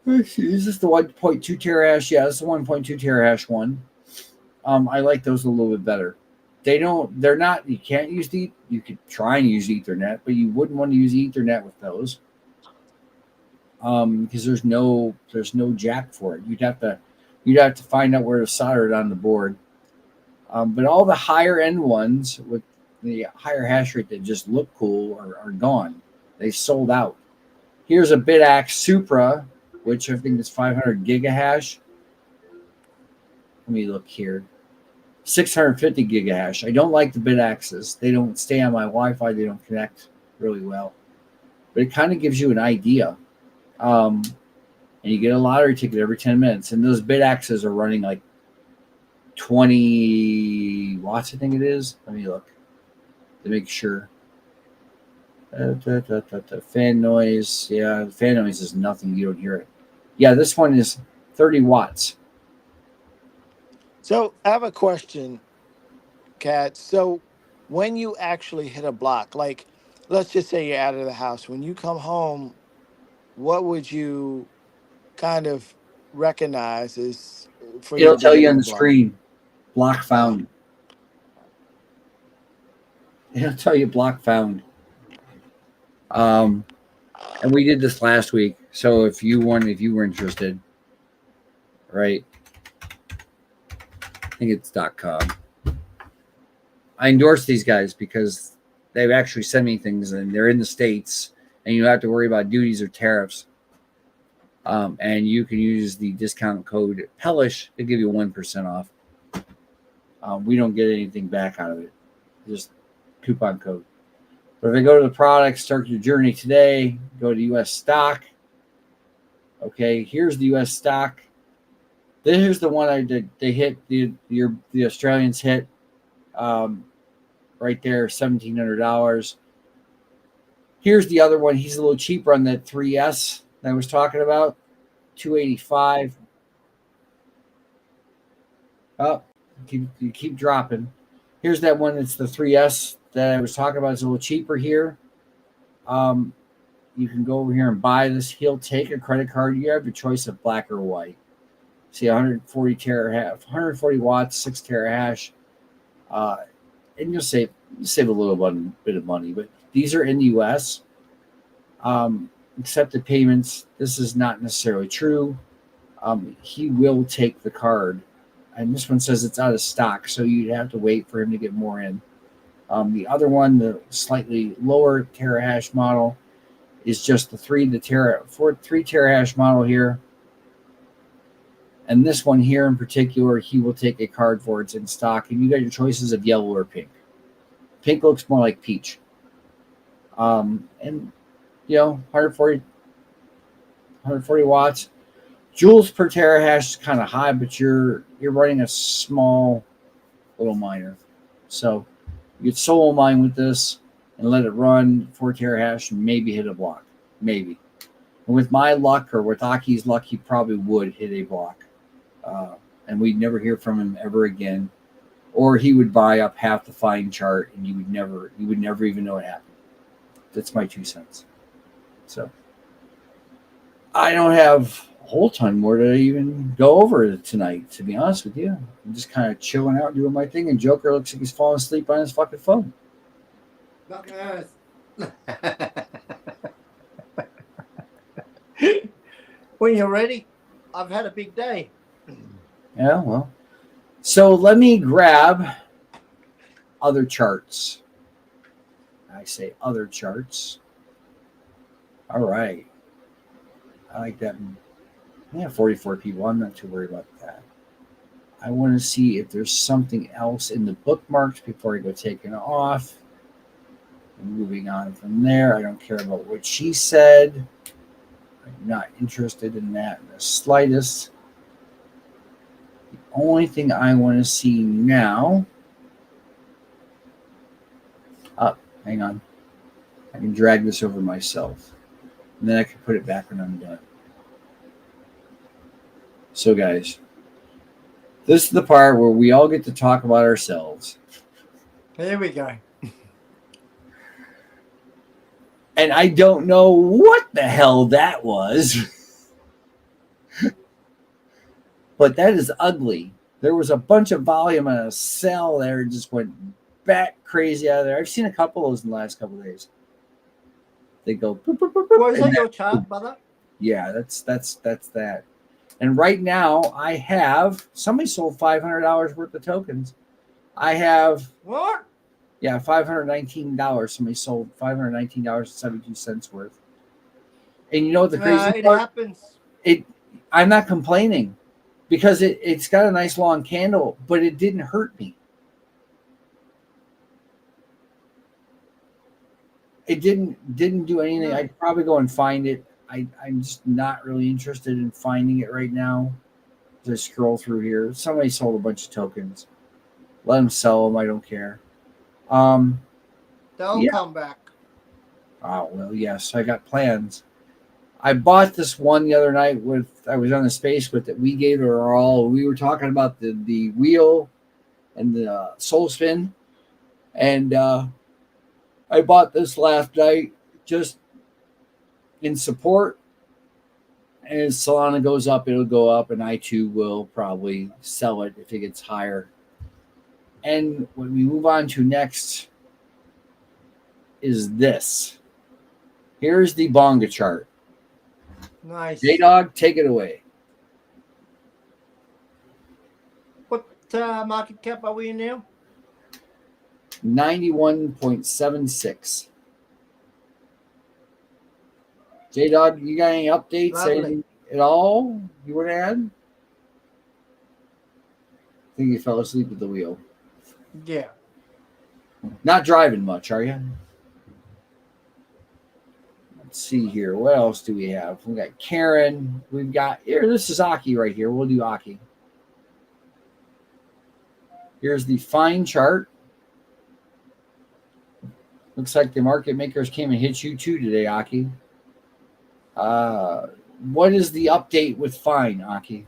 Is this the 1.2 terahash? Yeah, it's the 1.2 terahash one. I like those a little bit better. They're not, you can't use you could try and use Ethernet, but you wouldn't want to use Ethernet with those. Because there's no jack for it. You'd have to find out where to solder it on the board. But all the higher end ones with the higher hash rate that just look cool are gone. They sold out. Here's a BitAxe Supra, which I think is 500 gigahash. Let me look here. 650 gigahash. I don't like the BitAxes. They don't stay on my Wi-Fi. They don't connect really well. But it kind of gives you an idea. And you get a lottery ticket every 10 minutes. And those BitAxes are running like 20 watts, I think it is. Let me look to make sure. Fan noise. Yeah, fan noise is nothing. You don't hear it. Yeah, this one is 30 watts. So I have a question, Kat. So when you actually hit a block, like let's just say you're out of the house, when you come home, what would you kind of recognize as for you It'll to be tell you hitting on a the block? screen, block Oh, found. It'll tell you block found. And we did this last week. So if you were interested, right? I think it's .com. I endorse these guys because they've actually sent me things and they're in the States and you don't have to worry about duties or tariffs. And you can use the discount code Pelish to give you 1% off. We don't get anything back out of it, just coupon code. But if I go to the product, start your journey today, go to US stock. Okay, here's the US stock. Here's the one I did. They hit the Australians hit right there, $1,700. Here's the other one. He's a little cheaper on that 3S that I was talking about, $285. Oh, you keep dropping. Here's that one. It's the 3S that I was talking about. It's a little cheaper here. You can go over here and buy this. He'll take a credit card. You have your choice of black or white. See, 140 watts, 6 terahash, and you'll save a little bit of money. But these are in the U.S. Accepted payments. This is not necessarily true. He will take the card, and this one says it's out of stock, so you'd have to wait for him to get more in. The other one, the slightly lower terahash model, is just the 3 terahash model here. And this one here in particular, he will take a card for. It's in stock. And you got your choices of yellow or pink. Pink looks more like peach. And, 140 watts. Joules per terahash is kind of high, but you're running a small little miner. So you could solo mine with this and let it run 4 terahash and maybe hit a block. Maybe. And with my luck or with Aki's luck, he probably would hit a block. And we'd never hear from him ever again. Or he would buy up half the fine chart and you would never even know what happened. That's my 2 cents. So I don't have a whole ton more to even go over tonight, to be honest with you. I'm just kind of chilling out, doing my thing, and Joker looks like he's falling asleep on his fucking phone. When you're ready, I've had a big day. Yeah, well. So let me grab other charts. I say other charts. All right. I like that. Yeah, 44 people. I'm not too worried about that. I want to see if there's something else in the bookmarks before I go taking it off. Moving on from there. I don't care about what she said. I'm not interested in that in the slightest. The only thing I want to see now. Hang on. I can drag this over myself. And then I can put it back when I'm done. So, guys, this is the part where we all get to talk about ourselves. Here we go. And I don't know what the hell that was. But that is ugly. There was a bunch of volume on a cell there. It just went bat crazy out of there. I've seen a couple of those in the last couple of days. They go boop, boop, boop, boop, Well, is that your chart, brother? Yeah, that's that. And right now I have somebody sold $500 worth of tokens. I have What? Yeah, $519. Somebody sold $519.72 worth. And you know what the crazy It part? happens. I'm not complaining because it's got a nice long candle, but it didn't hurt me. It didn't do anything. I'd probably go and find it. I'm just not really interested in finding it right now. Just scroll through here. Somebody sold a bunch of tokens. Let them sell them. I don't care. They'll Yeah. come back. Oh well, yes. I got plans. I bought this one the other night I was on the space with it. We gave it our all. We were talking about the wheel and the soul spin, and I bought this last night just in support. And as Solana goes up, it'll go up, and I too will probably sell it if it gets higher. And what we move on to next is this. Here's the Bonga chart. Nice. J-Dog, take it away. What market cap are we in now? 91.76. J-Dog, you got any updates Lovely. at all you want to add? I think you fell asleep at the wheel. Yeah. Not driving much, are you? Let's see here. What else do we have? We got Karen. We've got here. This is Aki right here. We'll do Aki. Here's the fine chart. Looks like the market makers came and hit you too today, Aki. What is the update with fine, Aki?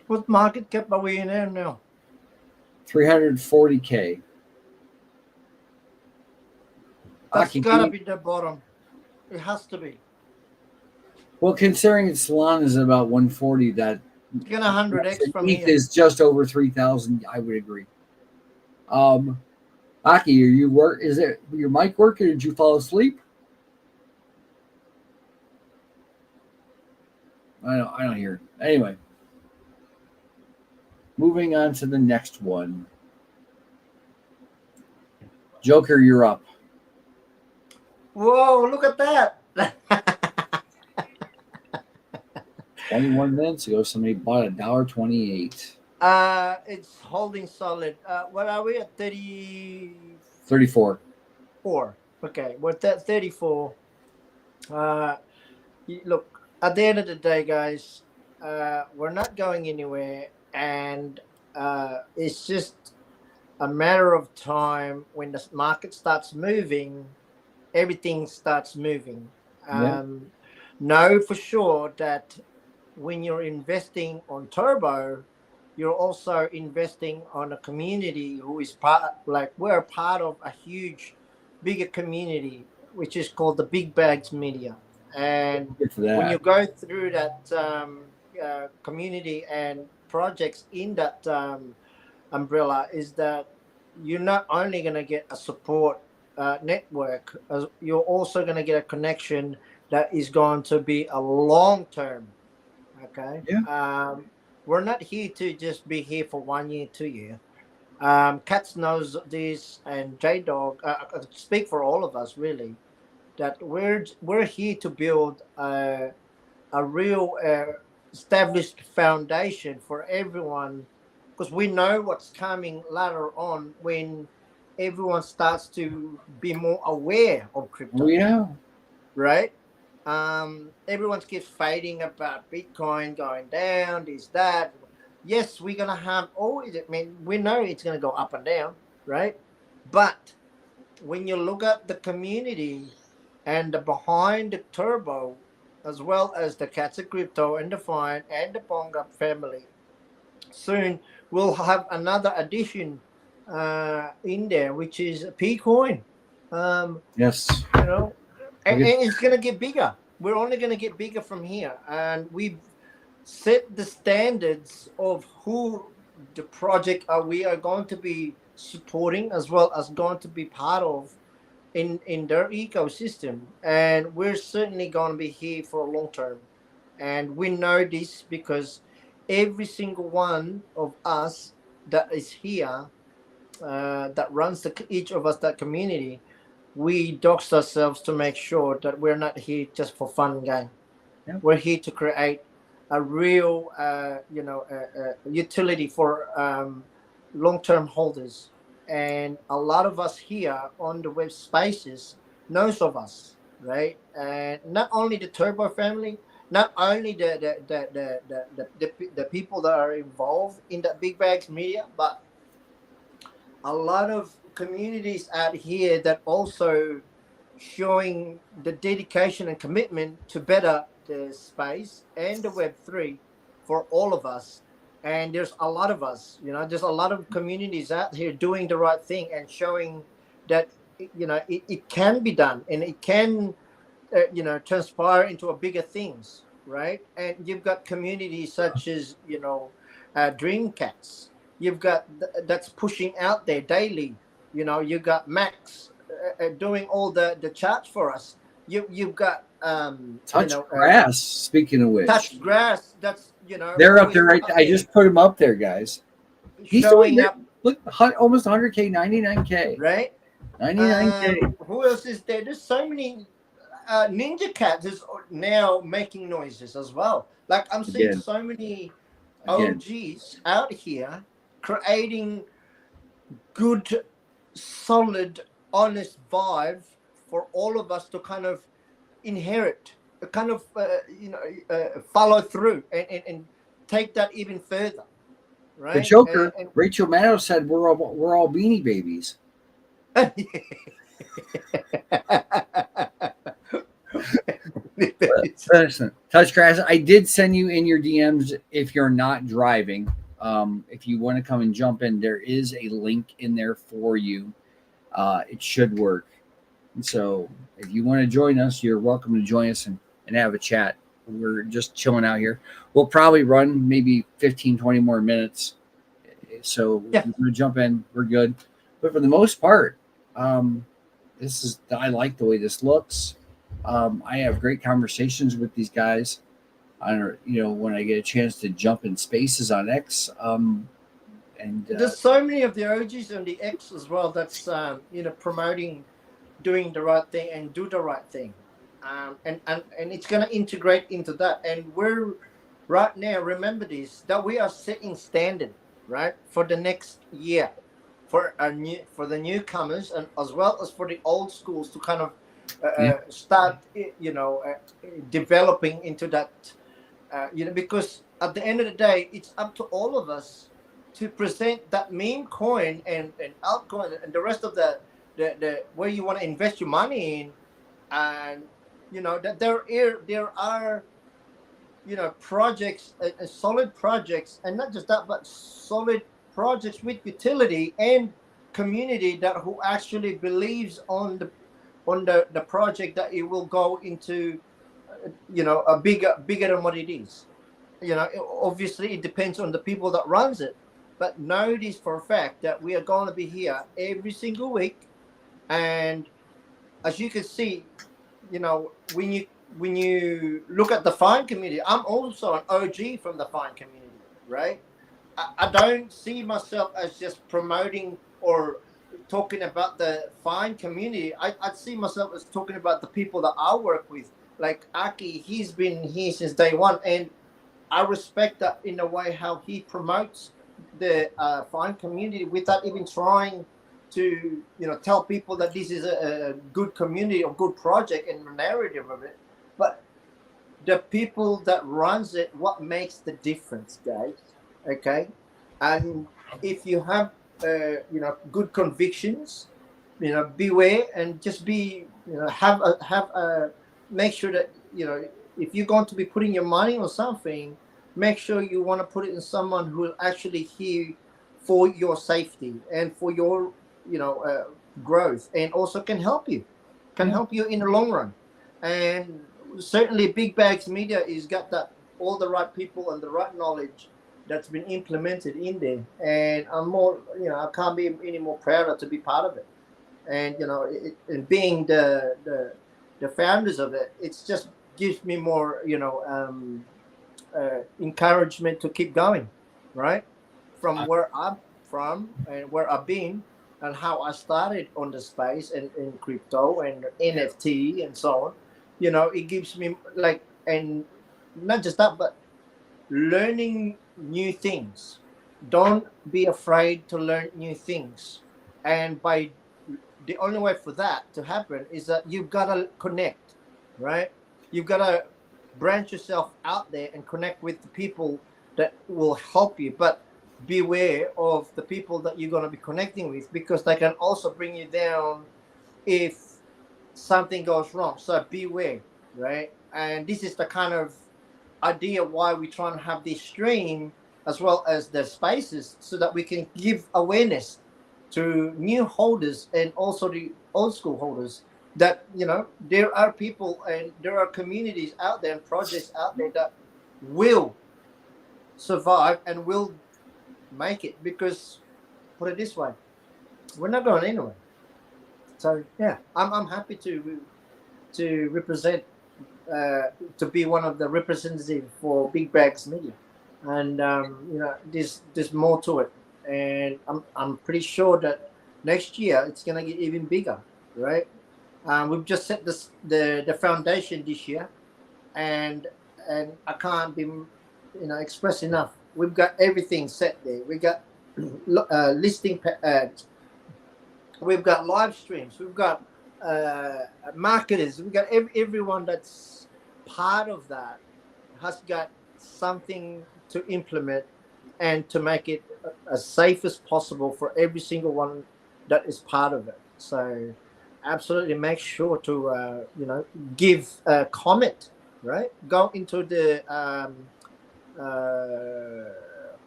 What market cap are we in there now? 340K. That's Aki, gotta be the bottom. It has to be. well, considering Solana is about 140, that It's gonna 100x from ETH here. is just over 3,000. I would agree. Aki, are you is it your mic working or did you fall asleep? I don't hear. Anyway. Moving on to the next one. Joker, you're up. Whoa, look at that. 21 minutes ago, somebody bought $1.28. It's holding solid. What are we at? 34. Okay, we're at 34. Look, at the end of the day, guys, we're not going anywhere, and it's just a matter of time. When the market starts moving, everything starts moving. Know for sure that when you're investing on Turbo, you're also investing on a community who is we're part of a huge, bigger community, which is called the Big Bags Media. And when you go through that community and projects in that umbrella, is that you're not only going to get a support network, you're also going to get a connection that is going to be a long term. Okay. Yeah. We're not here to just be here for 1 year, 2 year. Cats knows this, and J-Dog speak for all of us really, that we're here to build a real established foundation for everyone, because we know what's coming later on when everyone starts to be more aware of crypto. Oh, yeah. Right? Everyone keeps fighting about Bitcoin going down, this, that. Yes, we're gonna have always. I mean, we know it's gonna go up and down, right? But when you look at the community and the behind the Turbo, as well as the Cats of Crypto and the Fine and the Bonga family, soon we'll have another addition in there, which is P-Coin. Yes. You know. And it's going to get bigger. We're only going to get bigger from here. And we've set the standards of who the project we are going to be supporting, as well as going to be part of in their ecosystem. And we're certainly going to be here for a long term. And we know this because every single one of us that is here, that runs each of us, that community, we dox ourselves to make sure that we're not here just for fun and game. Yeah. We're here to create a real, utility for long-term holders. And a lot of us here on the web spaces knows of us, right? And not only the Turbo family, not only the people that are involved in the Big Bags Media, but a lot of communities out here that also showing the dedication and commitment to better the space and the Web3 for all of us. And there's a lot of us, there's a lot of communities out here doing the right thing and showing that, it can be done and it can, transpire into a bigger things, right? And you've got communities such as, Dreamcats. You've got that's pushing out there daily. You've got Max doing all the charts for us. You've got Touch Grass. Speaking of which, Touch Grass. That's they're up always there right. up I there just put him up there, guys. He's doing showing up, look almost 100K, 99K, right? 99K. Who else is there? There's so many. Ninja Cat is now making noises as well. Like I'm seeing Again. so many Again. OGs out here creating good, solid, honest vibe for all of us to kind of inherit, kind of follow through and take that even further, right? The Joker, Rachel Maddow said we're all Beanie Babies. Listen, Touch Grass, I did send you in your DMs if you're not driving. If you want to come and jump in, there is a link in there for you. It should work. And so if you want to join us, you're welcome to join us and have a chat. We're just chilling out here. We'll probably run maybe 15, 20 more minutes. So yeah. If you want to jump in, we're good. But for the most part, I like the way this looks. I have great conversations with these guys. When I get a chance to jump in spaces on X. And there's so many of the OGs on the X as well. That's promoting, doing the right thing and do the right thing, and it's gonna integrate into that. And we're right now. Remember this: that we are setting standard, right, for the next year, for the newcomers and as well as for the old schools to kind of start, developing into that, because at the end of the day, it's up to all of us to present that meme coin and altcoin and the rest of the where you want to invest your money in, and that there are projects, solid projects, and not just that, but solid projects with utility and community that who actually believes on the project, that it will go into a bigger than what it is. Obviously it depends on the people that runs it, but know this for a fact that we are going to be here every single week. And as you can see, when you look at the Fine community, I'm also an OG from the Fine community, right? I don't see myself as just promoting or talking about the Fine community. I see myself as talking about the people that I work with. Like Aki, he's been here since day one, and I respect that in a way how he promotes the Fine community without even trying to tell people that this is a good community or good project and the narrative of it. But the people that runs it, what makes the difference, guys? Okay, and if you have good convictions, beware and just be have a make sure that if you're going to be putting your money on something, make sure you want to put it in someone who will actually hear for your safety and for your growth, and also can help you in the long run. And certainly Big Bags Media has got that all the right people and the right knowledge that's been implemented in there, and I'm more I can't be any more prouder to be part of it. And and being the founders of it, it's just gives me more encouragement to keep going, right? From where I'm from and where I've been and how I started on the space and in crypto and NFT and so on. It gives me and not just that, but learning new things. Don't be afraid to learn new things, and by the only way for that to happen is that you've got to connect, right? You've got to branch yourself out there and connect with the people that will help you. But beware of the people that you're going to be connecting with, because they can also bring you down if something goes wrong. So beware, right? And this is the kind of idea why we try and have this stream as well as the spaces, so that we can give awareness to new holders and also the old school holders, that there are people and there are communities out there and projects out there that will survive and will make it. Because, put it this way, we're not going anywhere. So yeah, I'm happy to represent, to be one of the representatives for Big Bags Media. And there's more to it, and I'm pretty sure that next year it's gonna get even bigger, right? We've just set the foundation this year, and I can't be express enough. We've got everything set there. We got listing ads. We've got live streams. We've got marketers. We've got everyone that's part of that has got something to implement and to make it as safe as possible for every single one that is part of it. So absolutely make sure to give a comment, right? Go into the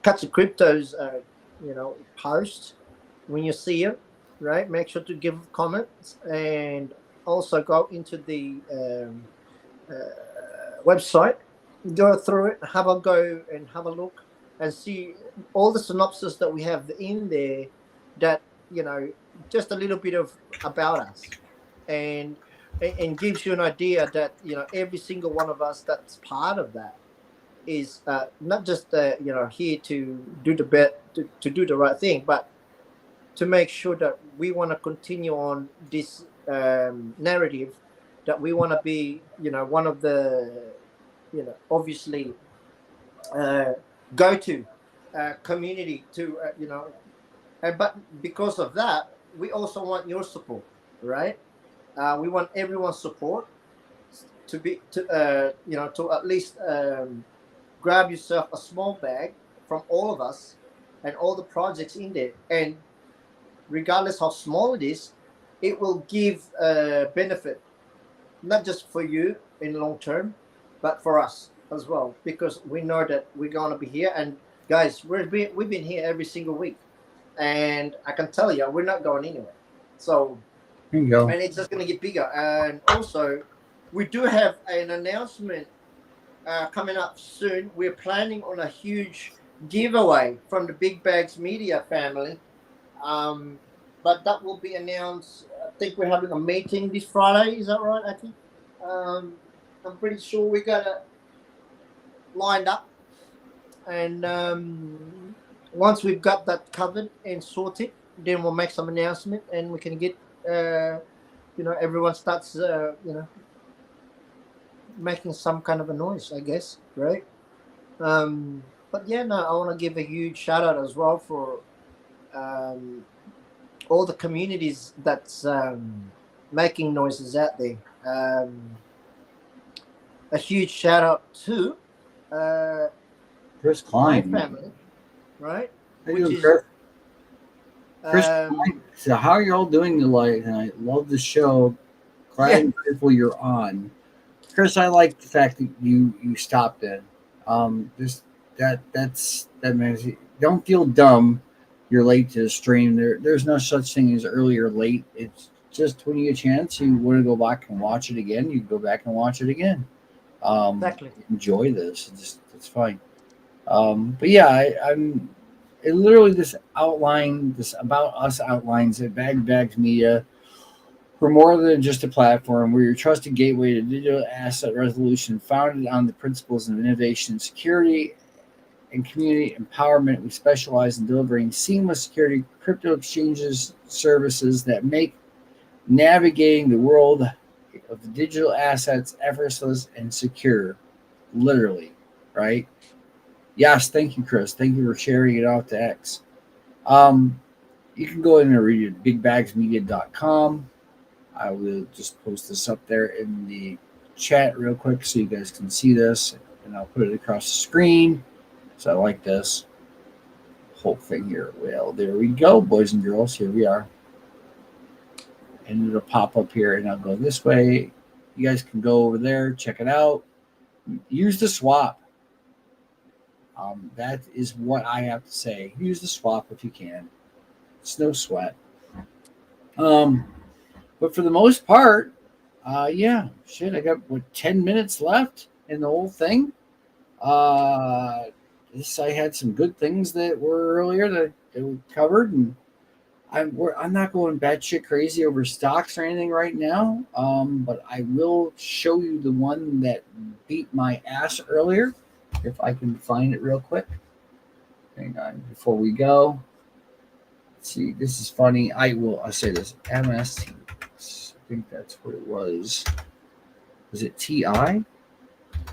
Cats of Crypto's post when you see it, right? Make sure to give comments, and also go into the website, go through it, have a go and have a look and see all the synopsis that we have in there, that just a little bit of about us, and gives you an idea that every single one of us that's part of that is not just here to do the to do the right thing, but to make sure that we want to continue on this narrative, that we want to be one of the obviously go-to community to but because of that, we also want your support, right? We want everyone's support to be to at least grab yourself a small bag from all of us and all the projects in there, and regardless how small it is, it will give benefit, not just for you in long term, but for us as well, because we know that we're going to be here. And guys, we've been here every single week, and I can tell you we're not going anywhere. So There you go. and it's just going to get bigger. And also, we do have an announcement coming up soon. We're planning on a huge giveaway from the Big Bags Media family. But that will be announced. I think we're having a meeting this Friday. Is that right, Aki? I'm pretty sure we got it lined up. And once we've got that covered and sorted, then we'll make some announcement, and we can get, everyone starts, making some kind of a noise, I guess, right? But yeah, no, I want to give a huge shout out as well for all the communities that's making noises out there. A huge shout out to Chris my Klein. family, right? How Which you doing, is Chris? Chris Klein. So how are y'all doing tonight? And I love the show. Glad and grateful you're on. Chris, I like the fact that you stopped in. That means don't feel dumb. You're late to the stream. There's no such thing as early or late. It's just when you get a chance, you want to go back and watch it again, you go back and watch it again. exactly. Enjoy this. It's fine. But yeah, I'm it literally this about us outlines at Bags Media. We're more than just a platform. We're your trusted gateway to digital asset resolution, founded on the principles of innovation, security, and community empowerment. We specialize in delivering seamless security crypto exchanges services that make navigating the world of the digital assets effortless and secure. Literally, right? Yes, thank you, Chris. Thank you for sharing it out to X. you can go in and read it at bigbagsmedia.com. I will just post this up there in the chat real quick so you guys can see this, and I'll put it across the screen. So I like this whole thing here. Well, there we go, boys and girls. Here we are. And it'll pop up here, and I'll go this way. You guys can go over there, check it out. Use the swap. That is what I have to say. Use the swap if you can. It's no sweat. But for the most part, yeah, shit, I got 10 minutes left in the whole thing. I had some good things that were earlier that we covered, and I'm not going batshit crazy over stocks or anything right now. But I will show you the one that beat my ass earlier, if I can find it real quick. Hang on, before we go. Let's see, this is funny. I'll say this. MST. I think that's what it was. Was it TI?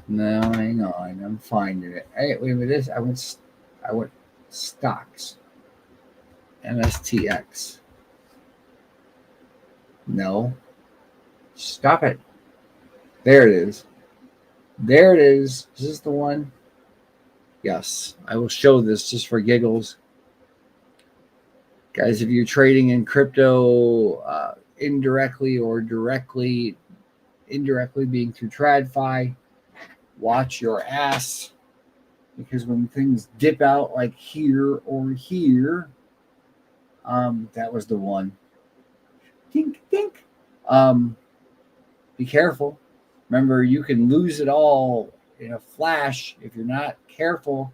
No, hang on. I'm finding it. Hey, wait a minute. I went stocks. MSTX. No. Stop it. There it is. There it is. Is this the one? Yes. I will show this just for giggles. Guys, if you're trading in crypto indirectly or directly, indirectly being through TradFi, watch your ass, because when things dip out like here or here, that was the one. Dink, dink. Be careful. Remember, you can lose it all in a flash if you're not careful.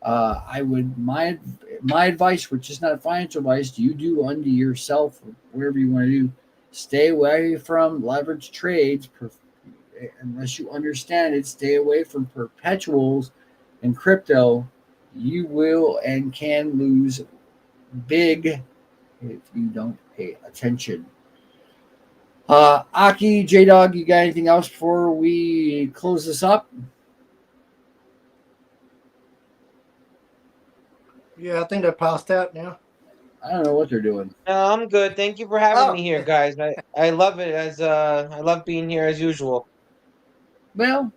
My advice, which is not financial advice, you do unto yourself, whatever you want to do. Stay away from leverage trades, unless you understand it. Stay away from perpetuals in crypto. You will and can lose big if you don't pay attention. Aki, J-Dog, you got anything else before we close this up? Yeah, I think they're passed out now. I don't know what they're doing. No, I'm good. Thank you for having me here, guys. I love it I love being here as usual. Well,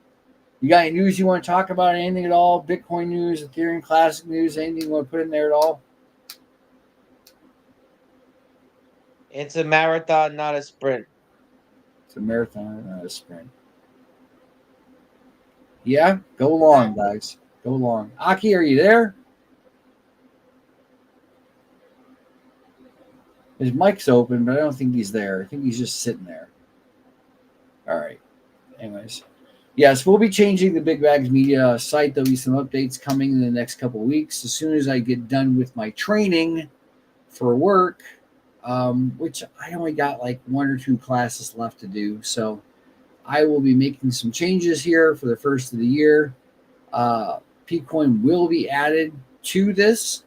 you got any news you want to talk about? Anything at all? Bitcoin news, Ethereum Classic news, anything you want to put in there at all? It's a marathon, not a sprint. It's a marathon, not a sprint. Yeah, go long, guys. Go long. Aki, are you there? His mic's open, but I don't think he's there. I think he's just sitting there. All right. Anyways. Yes, we'll be changing the Big Bags Media site. There'll be some updates coming in the next couple of weeks. As soon as I get done with my training for work, which I only got like 1 or 2 classes left to do. So I will be making some changes here for the first of the year. Pcoin will be added to this,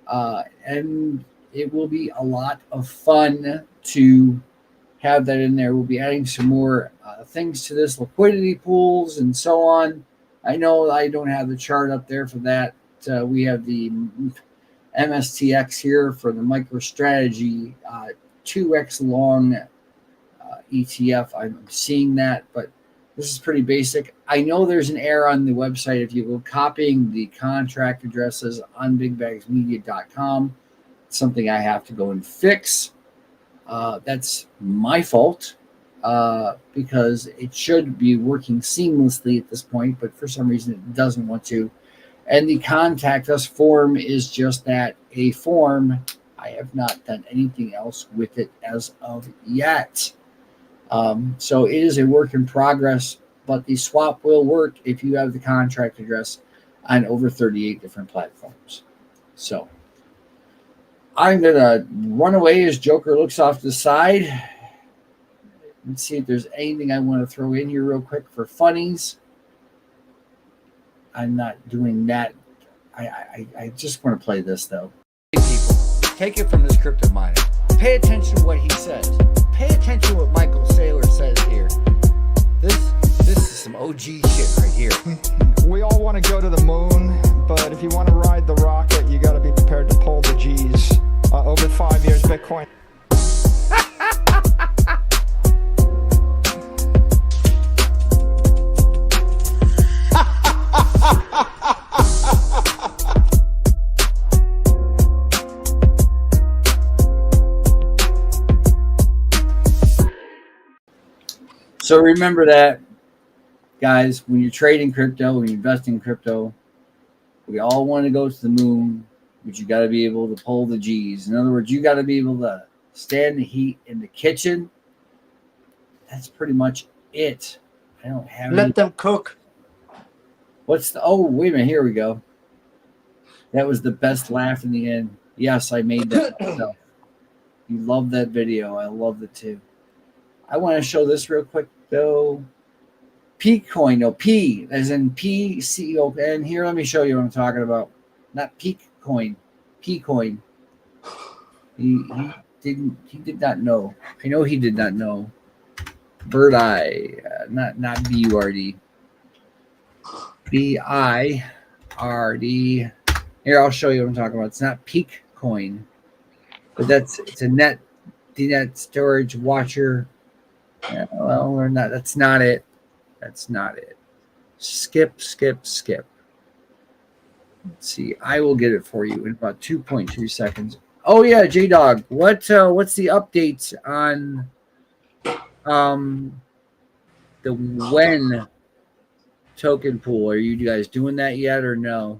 and it will be a lot of fun to have that in there. We'll be adding some more things to this, liquidity pools and so on. I know I don't have the chart up there for that. We have the MSTX here for the MicroStrategy 2x long ETF. I'm seeing that, but this is pretty basic. I know there's an error on the website. If you go copying the contract addresses on bigbagsmedia.com, it's something I have to go and fix. That's my fault, because it should be working seamlessly at this point, but for some reason it doesn't want to. And the contact us form is just that, a form. I have not done anything else with it as of yet. So it is a work in progress, but the swap will work if you have the contract address on over 38 different platforms. So I'm going to run away as Joker looks off to the side. Let's see if there's anything I want to throw in here real quick for funnies. I'm not doing that. I just want to play this, though. Hey, people, take it from this crypto miner. Pay attention to what he says. Pay attention to what Michael Saylor says here. This is some OG shit right here. We all want to go to the moon, but if you want to ride the rocket, you got to be prepared to pull the G's. over 5 years Bitcoin. So remember that, guys, when you're trading crypto, when you invest in crypto, we all want to go to the moon, but you got to be able to pull the G's. In other words, you got to be able to stand the heat in the kitchen. That's pretty much it. I don't have Let them cook. What's the? Oh, wait a minute. Here we go. That was the best laugh in the end. Yes, I made that myself. You love that video. I love it too. I want to show this real quick though. P-Coin, no, P as in P-C-O-N. Here, let me show you what I'm talking about. Not P-Coin, P-Coin. He did not know. I know he did not know. Bird eye, not B-U-R-D. B-I-R-D. Here, I'll show you what I'm talking about. It's not Peak Coin, but it's a net storage watcher. Yeah, well, we're not. That's not it. That's not it. Skip. Let's see. I will get it for you in about 2.2 seconds. Oh yeah, J-Dog. What's the updates on the when token pool? Are you guys doing that yet or no?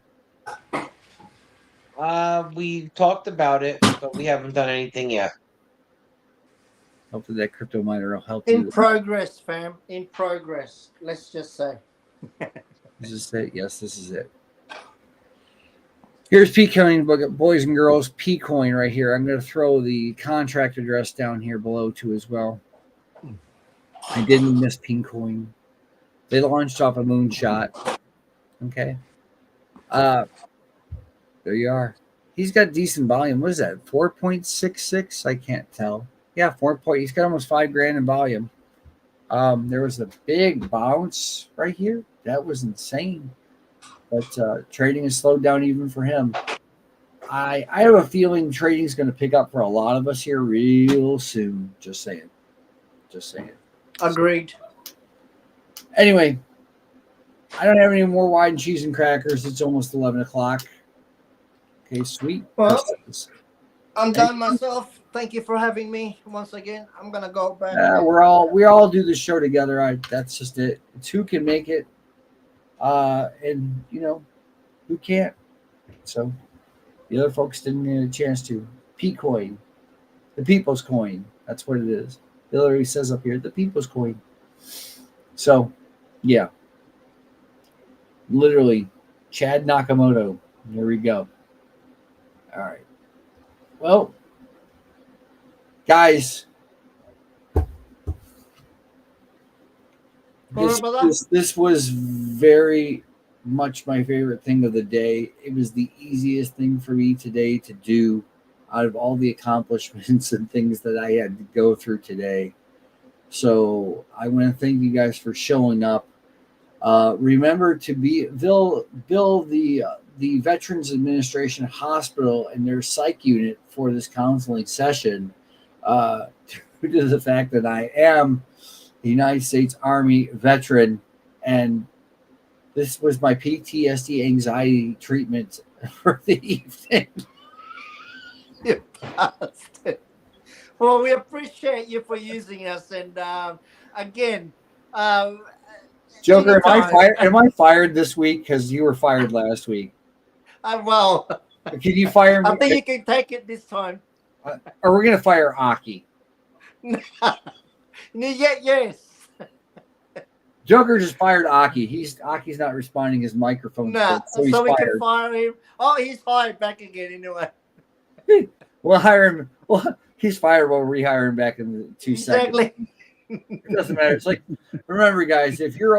We talked about it, but we haven't done anything yet. Hopefully that crypto miner will help In you. progress, fam. In progress. Let's just say. Is this it? Yes, this is it. Here's P-Coin, boys and girls. P-Coin right here. I'm going to throw the contract address down here below too as well. I didn't miss P-Coin. They launched off a moonshot. Okay. There you are. He's got decent volume. What is that? 4.66? I can't tell. Yeah, 4. He's got almost $5,000 in volume. There was a big bounce right here. That was insane. But trading has slowed down even for him. I have a feeling trading is going to pick up for a lot of us here real soon. Just saying. Agreed. Anyway, I don't have any more wine, cheese, and crackers. It's almost 11 o'clock. Okay, sweet. Well, I'm done myself. Thank you for having me once again. I'm gonna go back. We all do the show together. That's just it. It's who can make it, and who can't. So the other folks didn't get a chance to. P-Coin, the people's coin. That's what it is. It literally says up here, the people's coin. So, yeah. Literally, Chad Nakamoto. There we go. All right. Well, guys, this was very much my favorite thing of the day. It was the easiest thing for me today to do out of all the accomplishments and things that I had to go through today. So I want to thank you guys for showing up. Remember to bill the Veterans Administration Hospital and their psych unit for this counseling session, due to the fact that I am a United States Army veteran, and this was my PTSD anxiety treatment for the evening. Well, we appreciate you for using us, and again, Joker, am I fired this week? Because you were fired last week. Well, can you fire me? I think you can take it this time. Or we're gonna fire Aki. Yes. Joker just fired Aki. Aki's not responding his microphone. So we can fire him. Oh, he's fired back again anyway. We'll hire him. Well, he's fired. We'll rehire him back in 2 seconds. Exactly. It doesn't matter. It's like, remember, guys, if you're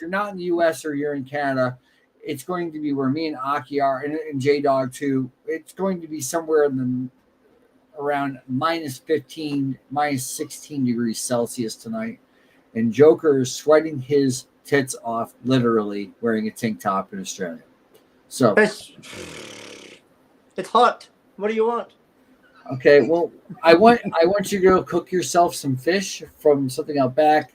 not in the U.S. or you're in Canada, it's going to be where me and Aki are, and J-Dog too. It's going to be somewhere around -15, -16 degrees Celsius tonight. And Joker is sweating his tits off, literally wearing a tank top in Australia. So it's hot. What do you want? Okay, well, I want you to go cook yourself some fish from something out back,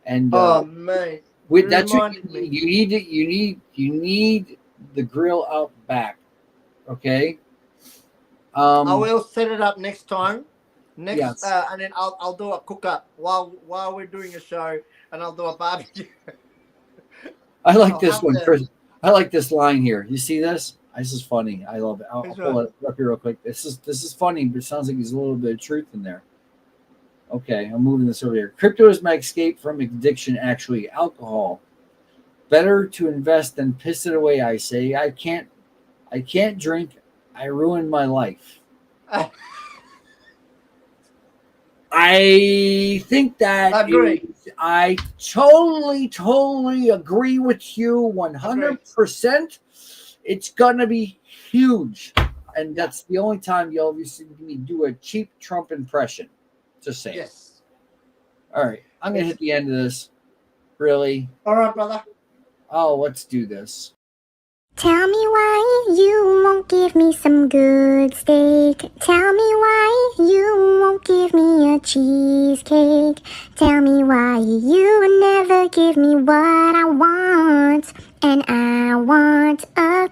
and Oh man, you with that's what you reminded me. need. You need the grill out back. Okay. I Um. will set it up next time. Next, Yes. and then I'll do a cook up while we're doing a show, and I'll do a barbecue. I like I'll this have one, the. Chris. I like this line here. You see this? This is funny. I love it. I'll Which pull one? it up here real quick. This is funny, but it sounds like there's a little bit of truth in there. Okay, I'm moving this over here. Crypto is my escape from addiction. Actually, alcohol. Better to invest than piss it away. I say. I can't drink. I ruined my life. I think that is. Agree. I totally agree with you Agree. 100%. It's gonna be huge, and that's the only time you'll ever see me do a cheap Trump impression. Just saying. Yes. All right, I'm gonna Yes. hit the end of this. Really? All right, brother. Oh, let's do this. Tell me why you won't give me some good steak. Tell me why you won't give me a cheesecake. Tell me why you never give me what I want. And I want a